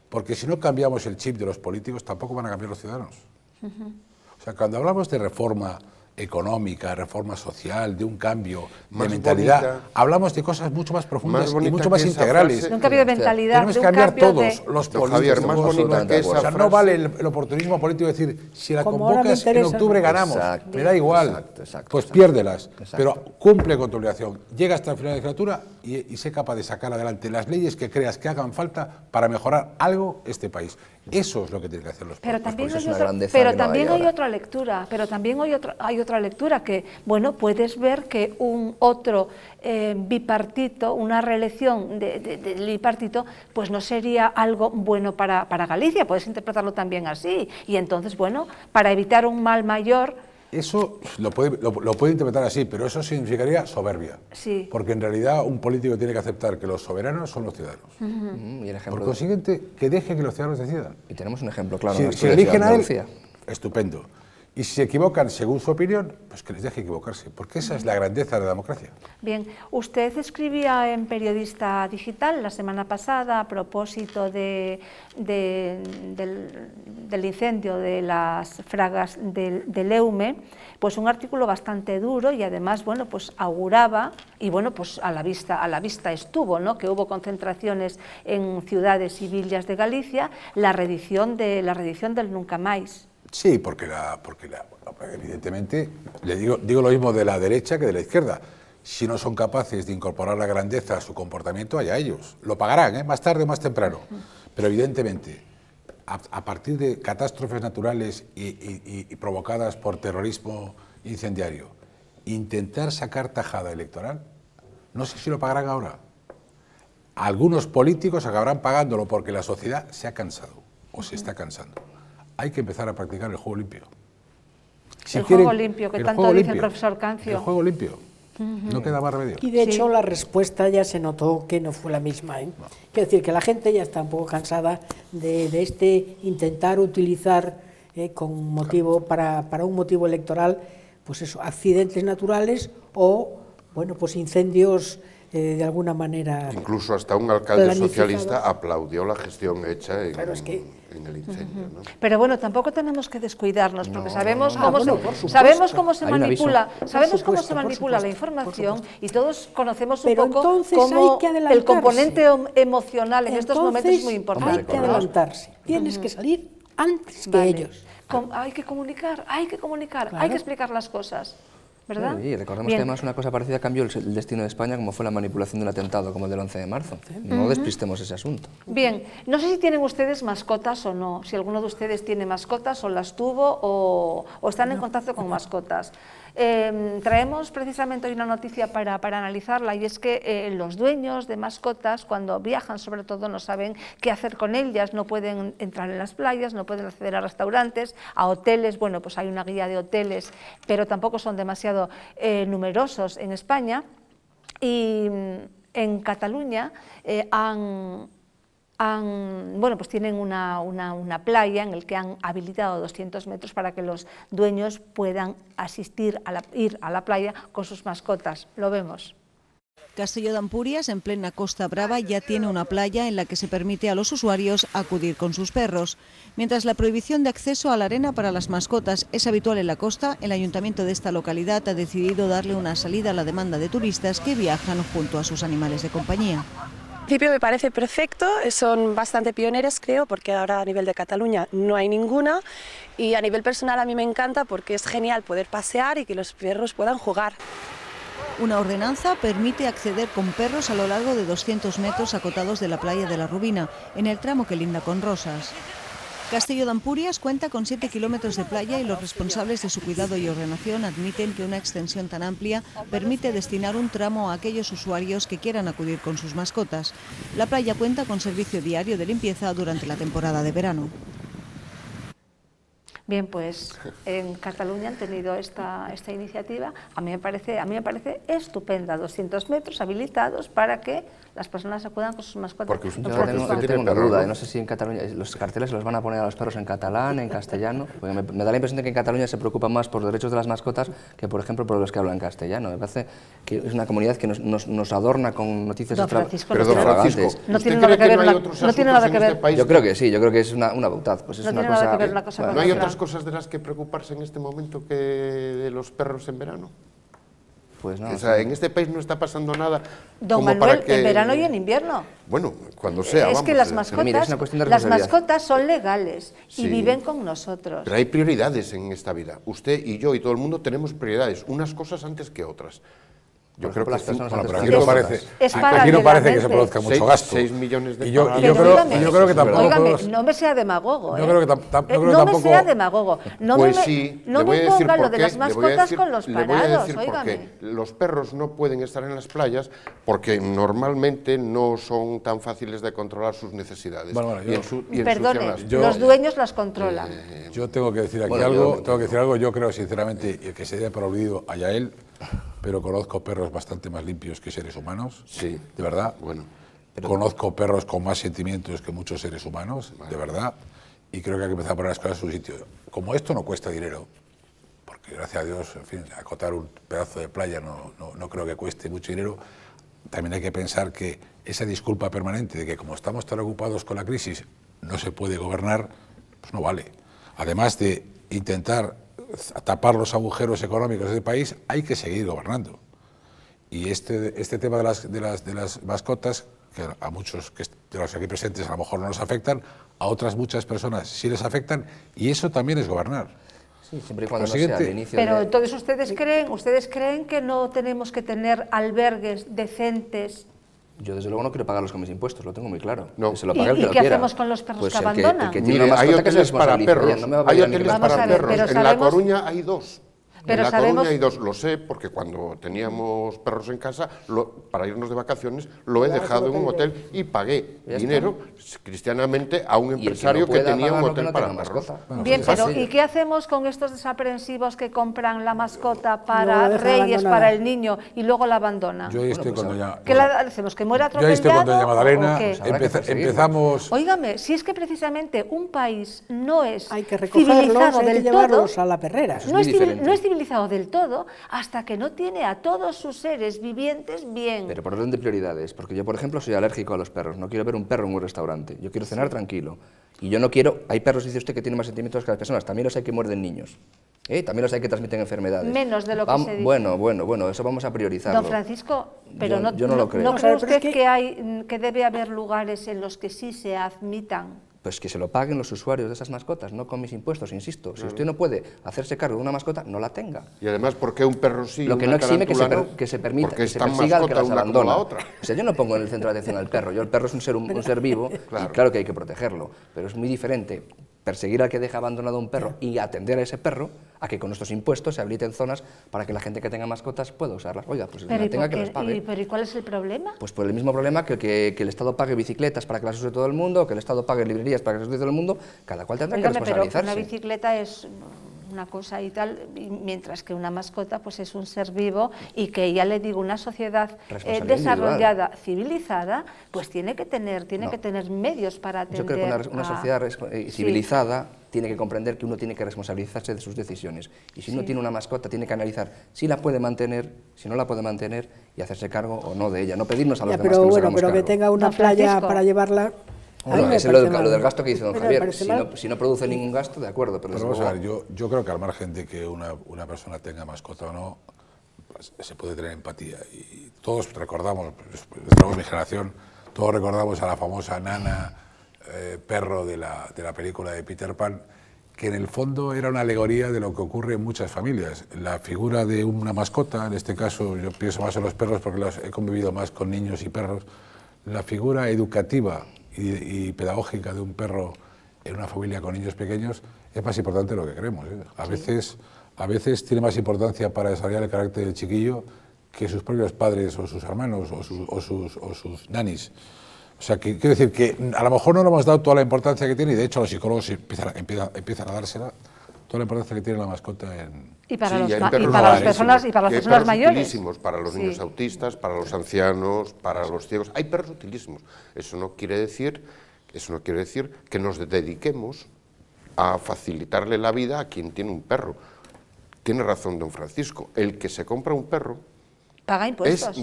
porque si no cambiamos el chip de los políticos, tampoco van a cambiar los ciudadanos. O sea, cuando hablamos de reforma económica, reforma social, de un cambio de mentalidad, hablamos de cosas mucho más profundas y mucho más integrales. De un cambio de mentalidad, tenemos que cambiar todos los políticos. Javier, más bonita que esa frase. O sea, no vale el oportunismo político decir, si la convocas en octubre ganamos, me da igual, pues piérdelas, pero cumple con tu obligación, llega hasta el final de la legislatura y sé capaz de sacar adelante las leyes que creas que hagan falta para mejorar algo este país. Eso es lo que tienen que hacer los políticos. Pero también hay otra lectura, hay otra lectura que, bueno, puedes ver que un otro bipartito, una reelección del bipartito, pues no sería algo bueno para Galicia, puedes interpretarlo también así, y entonces, bueno, para evitar un mal mayor... Eso lo puede interpretar así, pero eso significaría soberbia. Sí. Porque en realidad un político tiene que aceptar que los soberanos son los ciudadanos. Y el ejemplo por consiguiente, que deje que los ciudadanos decidan. Y tenemos un ejemplo claro. Si eligen a él, estupendo. Y si se equivocan según su opinión, pues que les deje equivocarse, porque esa es la grandeza de la democracia. Bien, usted escribía en Periodista Digital la semana pasada a propósito del incendio de las fragas del Eume, pues un artículo bastante duro y además, bueno, pues auguraba, y bueno, pues a la vista estuvo, ¿no?, que hubo concentraciones en ciudades y villas de Galicia, la reedición del Nunca Máis. Sí, porque evidentemente, digo lo mismo de la derecha que de la izquierda. Si no son capaces de incorporar la grandeza a su comportamiento, allá ellos. Lo pagarán, más tarde o más temprano. Pero evidentemente, a partir de catástrofes naturales y provocadas por terrorismo incendiario, intentar sacar tajada electoral, no sé si lo pagarán ahora. Algunos políticos acabarán pagándolo porque la sociedad se ha cansado o se está cansando. Hay que empezar a practicar el juego limpio. Juego limpio, que tanto dice el profesor Cancio. El juego limpio. No queda más remedio. Y de hecho la respuesta ya se notó que no fue la misma. Quiero decir que la gente ya está un poco cansada de intentar utilizar para un motivo electoral, pues eso, accidentes naturales o, bueno, pues incendios de alguna manera. Incluso hasta un alcalde socialista aplaudió la gestión hecha en el incendio, ¿no? Pero bueno, tampoco tenemos que descuidarnos, porque sabemos cómo se manipula la información y todos conocemos un poco cómo el componente emocional en estos momentos es muy importante. Hay que adelantarse, tienes que salir antes que ellos. Hay que comunicar, hay que explicar las cosas. ¿verdad? Sí, recordemos que además una cosa parecida cambió el destino de España, como fue la manipulación de un atentado como el del 11 de marzo. No despistemos ese asunto. Bien, no sé si tienen ustedes mascotas o no, si alguno de ustedes tiene mascotas o las tuvo o están en contacto con mascotas. Traemos precisamente hoy una noticia para analizarla, y es que los dueños de mascotas, cuando viajan sobre todo, no saben qué hacer con ellas, no pueden entrar en las playas, no pueden acceder a restaurantes, a hoteles. Bueno, pues hay una guía de hoteles, pero tampoco son demasiado numerosos en España, y en Cataluña pues tienen una playa en la que han habilitado 200 metros para que los dueños puedan ir a la playa con sus mascotas. Lo vemos. Castelló de Empúries, en plena Costa Brava, ya tiene una playa en la que se permite a los usuarios acudir con sus perros. Mientras la prohibición de acceso a la arena para las mascotas es habitual en la costa, el ayuntamiento de esta localidad ha decidido darle una salida a la demanda de turistas que viajan junto a sus animales de compañía. En principio me parece perfecto, son bastante pioneros, creo, porque ahora a nivel de Cataluña no hay ninguna, y a nivel personal a mí me encanta porque es genial poder pasear y que los perros puedan jugar. Una ordenanza permite acceder con perros a lo largo de 200 metros acotados de la playa de la Rubina, en el tramo que linda con Rosas. Castelló de Empúries cuenta con 7 kilómetros de playa, y los responsables de su cuidado y ordenación admiten que una extensión tan amplia permite destinar un tramo a aquellos usuarios que quieran acudir con sus mascotas. La playa cuenta con servicio diario de limpieza durante la temporada de verano. Bien, pues en Cataluña han tenido esta iniciativa. A mí me parece estupenda. 200 metros habilitados para que las personas acudan con sus mascotas. Porque Yo tengo una duda, no sé si en Cataluña los carteles los van a poner a los perros en catalán, en castellano, porque me da la impresión de que en Cataluña se preocupan más por los derechos de las mascotas que, por ejemplo, por los que hablan castellano. Me parece que es una comunidad que nos adorna con noticias extravagantes. No tiene nada que ver una cosa. Yo creo que sí, yo creo que es una boutad. Pues es una cosa. ¿No hay otras cosas de las que preocuparse en este momento que de los perros en verano? Pues no. O sea, en este país no está pasando nada. Don como Manuel, para que... en verano y en invierno. Bueno, cuando sea, es que las mascotas son legales y viven con nosotros. Pero hay prioridades en esta vida. Usted y yo y todo el mundo tenemos prioridades, unas cosas antes que otras. Yo creo que las personas pero aquí no parece que se produzca mucho gasto. 6 millones de yo creo que tampoco. Óigame, no me sea demagogo. Yo creo que tampoco. No me sea demagogo. No pues me ponga lo de las mascotas con los parados. Le voy a decir por qué. Los perros no pueden estar en las playas porque normalmente no son tan fáciles de controlar sus necesidades. Perdone, los dueños las controlan. Yo tengo que decir aquí algo. Yo creo sinceramente que se debe por olvido a él. Pero conozco perros bastante más limpios que seres humanos, sí, de verdad. Bueno, conozco perros con más sentimientos que muchos seres humanos, de verdad, y creo que hay que empezar a poner las cosas en su sitio. Como esto no cuesta dinero, porque gracias a Dios, en fin, acotar un pedazo de playa no creo que cueste mucho dinero, también hay que pensar que esa disculpa permanente de que como estamos tan ocupados con la crisis no se puede gobernar, pues no vale. Además de intentar tapar los agujeros económicos de este país, hay que seguir gobernando. Y este tema de las mascotas, que a muchos de los aquí presentes a lo mejor no nos afectan, a otras muchas personas sí les afectan, y eso también es gobernar. Sí, siempre y cuando no sea al inicio. Pero entonces ustedes creen que no tenemos que tener albergues decentes. Yo desde luego no quiero pagarlos con mis impuestos, lo tengo muy claro. No. Se lo pague el que ¿Y lo qué quiera. hacemos con los perros pues que abandonan? Mire, hay hoteles para perros. En La Coruña hay 2. En La Coruña hay 2, lo sé, porque cuando teníamos perros en casa, para irnos de vacaciones, lo he dejado en un hotel y pagué dinero cristianamente a un empresario que tenía un hotel para perros. Bien, pero ¿y qué hacemos con estos desaprensivos que compran la mascota para Reyes, para el niño, y luego la abandonan? Yo ahí estoy cuando ya... ¿Qué hacemos? ¿Que muera atropellado? Yo ahí estoy cuando ya Magdalena, empezamos... Óigame, si es que precisamente un país no es hay que recogerlos, hay que llevarlos a la perrera. No es civilizado del todo hasta que no tiene a todos sus seres vivientes bien. Pero por orden de prioridades, porque yo, por ejemplo, soy alérgico a los perros, no quiero ver un perro en un restaurante, yo quiero cenar tranquilo. Y yo no quiero, hay perros, dice usted, que tienen más sentimientos que las personas, también los hay que muerden niños. También los hay que transmiten enfermedades. Menos de lo que se dice. Bueno, eso vamos a priorizarlo. Don Francisco, pero yo no lo creo. ¿No cree usted que debe haber lugares en los que sí se admitan Pues que se lo paguen los usuarios de esas mascotas, no con mis impuestos, insisto. Si usted no puede hacerse cargo de una mascota, no la tenga. Y además, ¿por qué un perro sí? Lo que no exime que se permita, que se persiga al que las abandona. O sea, yo no pongo en el centro de atención al perro. El perro es un ser vivo, y claro que hay que protegerlo. Pero es muy diferente perseguir al que deja abandonado un perro y atender a ese perro, a que con nuestros impuestos se habiliten zonas para que la gente que tenga mascotas pueda usarlas. Oiga, pues la tenga que las pague. ¿Pero y cuál es el problema? Pues por el mismo problema que el Estado pague bicicletas para que las use todo el mundo, o que el Estado pague librerías para que las use todo el mundo, cada cual tendrá que responsabilizarse. Pero una bicicleta es una cosa y tal, mientras que una mascota pues es un ser vivo y que, ya le digo, una sociedad desarrollada, civilizada, pues tiene que tener medios para atender. Yo creo que una sociedad civilizada tiene que comprender que uno tiene que responsabilizarse de sus decisiones. Y si uno tiene una mascota, tiene que analizar si la puede mantener, si no la puede mantener, y hacerse cargo o no de ella. No pedirnos a los demás que nos hagamos cargo. Pero que tenga una playa para llevarla... Bueno, es lo del gasto que dice don Javier. Si no produce ningún gasto, de acuerdo. Pero vamos a ver, yo creo que al margen de que una persona tenga mascota o no, pues, se puede tener empatía. Y todos recordamos, desde mi generación, todos recordamos a la famosa nana, perro de la película de Peter Pan, que en el fondo era una alegoría de lo que ocurre en muchas familias. La figura de una mascota, en este caso yo pienso más en los perros porque he convivido más con niños y perros, la figura educativa y pedagógica de un perro en una familia con niños pequeños es más importante de lo que creemos. A veces tiene más importancia para desarrollar el carácter del chiquillo que sus propios padres o sus hermanos o sus nanis. O sea, que quiero decir que a lo mejor no le hemos dado toda la importancia que tiene, y de hecho los psicólogos empiezan a dársela, toda la importancia que tiene la mascota para las personas mayores. Utilísimos para los niños autistas, para los ancianos, para los ciegos. Hay perros utilísimos. Eso no quiere decir que nos dediquemos a facilitarle la vida a quien tiene un perro. Tiene razón don Francisco. El que se compra un perro paga impuestos.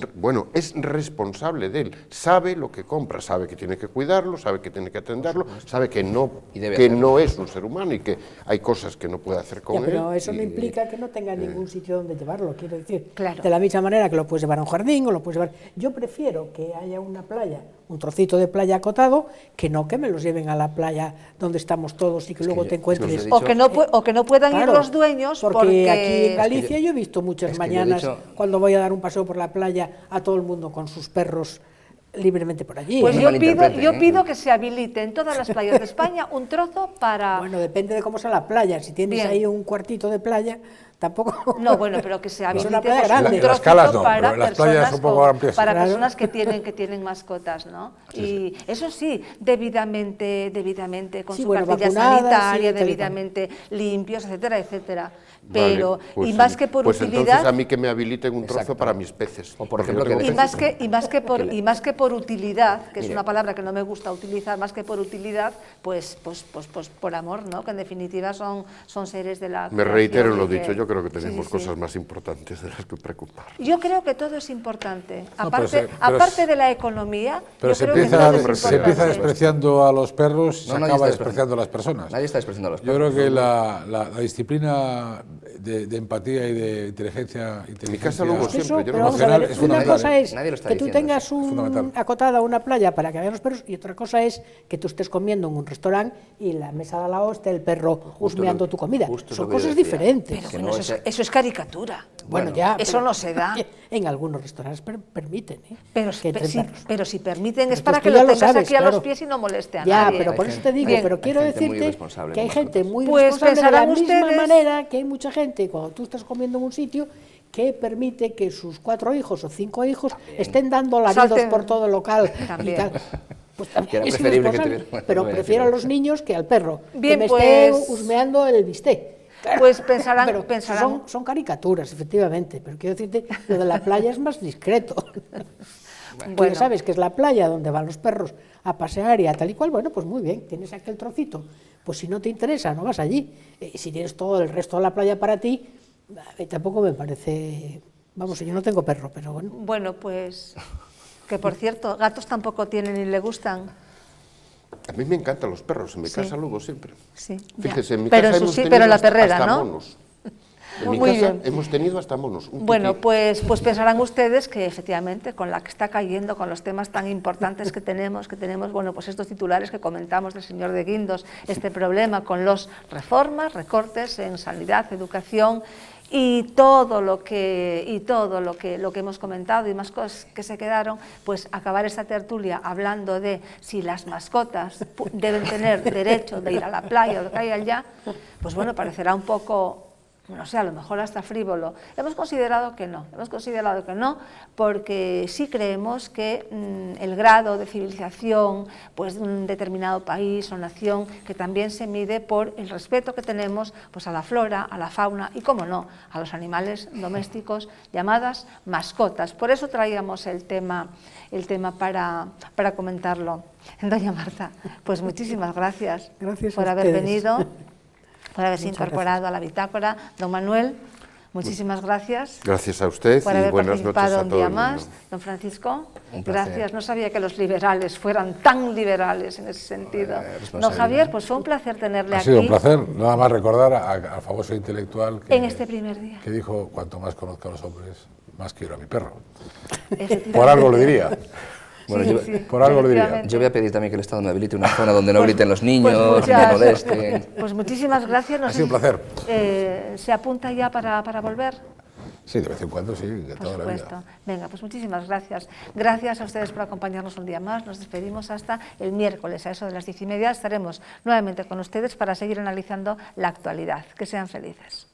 Es responsable de él, sabe lo que compra, sabe que tiene que cuidarlo, sabe que tiene que atenderlo, sabe que no es un ser humano y que hay cosas que no puede hacer con él. Pero eso no implica que no tenga ningún sitio donde llevarlo, quiero decir. Claro. De la misma manera que lo puedes llevar a un jardín o lo puedes llevar... Yo prefiero que haya una playa, un trocito de playa acotado, que no que me los lleven a la playa donde estamos todos y que luego te encuentres... O que no puedan ir los dueños porque aquí en Galicia yo he visto muchas mañanas cuando voy a dar un paseo por la playa a todo el mundo con sus perros libremente por allí. Pues yo pido que se habilite en todas las playas de España un trozo para... Bueno, depende de cómo sea la playa. Si tienes ahí un cuartito de playa, tampoco... No, bueno, pero que se habilite una playa grande. En las calas no, pero en las playas un poco amplias. Para personas que tienen mascotas, ¿no? Y eso sí, debidamente con su cartilla sanitaria, debidamente limpios, etcétera, etcétera. Pero, y más que por utilidad... entonces a mí que me habiliten un trozo para mis peces. O por ejemplo, y más que por utilidad, que es una palabra que no me gusta utilizar, más que por utilidad, pues por amor, ¿no? Que en definitiva son seres de la... Me reitero lo dicho, yo creo que tenemos cosas más importantes de las que preocupar. Yo creo que todo es importante, aparte de la economía, pero se empieza despreciando a los perros y se acaba despreciando a las personas. Nadie está despreciando a los perros. Yo creo que la disciplina de empatía y de inteligencia en mi casa lo hago siempre, emocional es fundamental. Una cosa es que tú tengas acotada una playa para que vayan los perros y otra cosa es que tú estés comiendo en un restaurante y la mesa de al lado esté el perro husmeando tu comida. Son cosas diferentes. Pero bueno, eso es caricatura. Bueno, ya. Eso no se da. En algunos restaurantes permiten. Pero si permiten es para que lo tengas aquí a los pies y no moleste a nadie. Ya, pero por eso te digo, pero quiero decirte que hay gente muy responsable de la misma manera que hay mucha gente cuando tú estás comiendo en un sitio que permite que sus 4 hijos o 5 hijos estén dando laridos por todo el local y tal. Pues también es irresponsable, pero prefiero a los niños que al perro, que me esté husmeando el bistec. Pues pensarán... Son caricaturas, efectivamente, pero quiero decirte, lo de la playa es más discreto. Tú ya sabes que es la playa donde van los perros a pasear y a tal y cual, bueno, pues muy bien, tienes aquel trocito. Pues si no te interesa, no vas allí. Si tienes todo el resto de la playa para ti, tampoco me parece... Vamos, yo no tengo perro, pero bueno. Bueno, pues... Que por cierto, gatos tampoco tienen ni le gustan. A mí me encantan los perros, en mi casa luego siempre. Sí, fíjese, en mi casa hemos tenido pero la perrera, hasta ¿no? monos. En mi casa hemos tenido hasta monos. Bueno, pues pensarán ustedes que efectivamente con la que está cayendo, con los temas tan importantes que tenemos, bueno, pues estos titulares que comentamos del señor de Guindos, este problema con los reformas, recortes en sanidad, educación y todo lo que hemos comentado y más cosas que se quedaron, pues acabar esta tertulia hablando de si las mascotas deben tener derecho de ir a la playa o de ir allá, pues bueno, parecerá un poco, no sé, a lo mejor hasta frívolo. Hemos considerado que no, porque sí creemos que el grado de civilización pues, de un determinado país o nación, que también se mide por el respeto que tenemos pues, a la flora, a la fauna y, cómo no, a los animales domésticos llamadas mascotas. Por eso traíamos el tema para comentarlo. Doña Marta, pues muchísimas gracias, por haber venido, por haberse incorporado a la bitácora. Don Manuel, muchísimas gracias. Gracias a usted por haber y buenas noches participado a un todo día el mundo. más. Don Francisco, gracias. No sabía que los liberales fueran tan liberales en ese sentido. Don Javier, pues fue un placer tenerle aquí. Ha sido un placer. Nada más recordar al famoso intelectual que, en este primer día, que dijo: cuanto más conozco a los hombres, más quiero a mi perro. Por algo lo diría. Bueno, por algo lo diría. Yo voy a pedir también que el Estado me habilite una zona donde no griten los niños, no molesten. Pues muchísimas gracias. Ha sido un placer. ¿Se apunta ya para volver? Sí, de vez en cuando, sí, de toda la vida. Venga, pues muchísimas gracias. Gracias a ustedes por acompañarnos un día más. Nos despedimos hasta el miércoles, a eso de las 10:30. Estaremos nuevamente con ustedes para seguir analizando la actualidad. Que sean felices.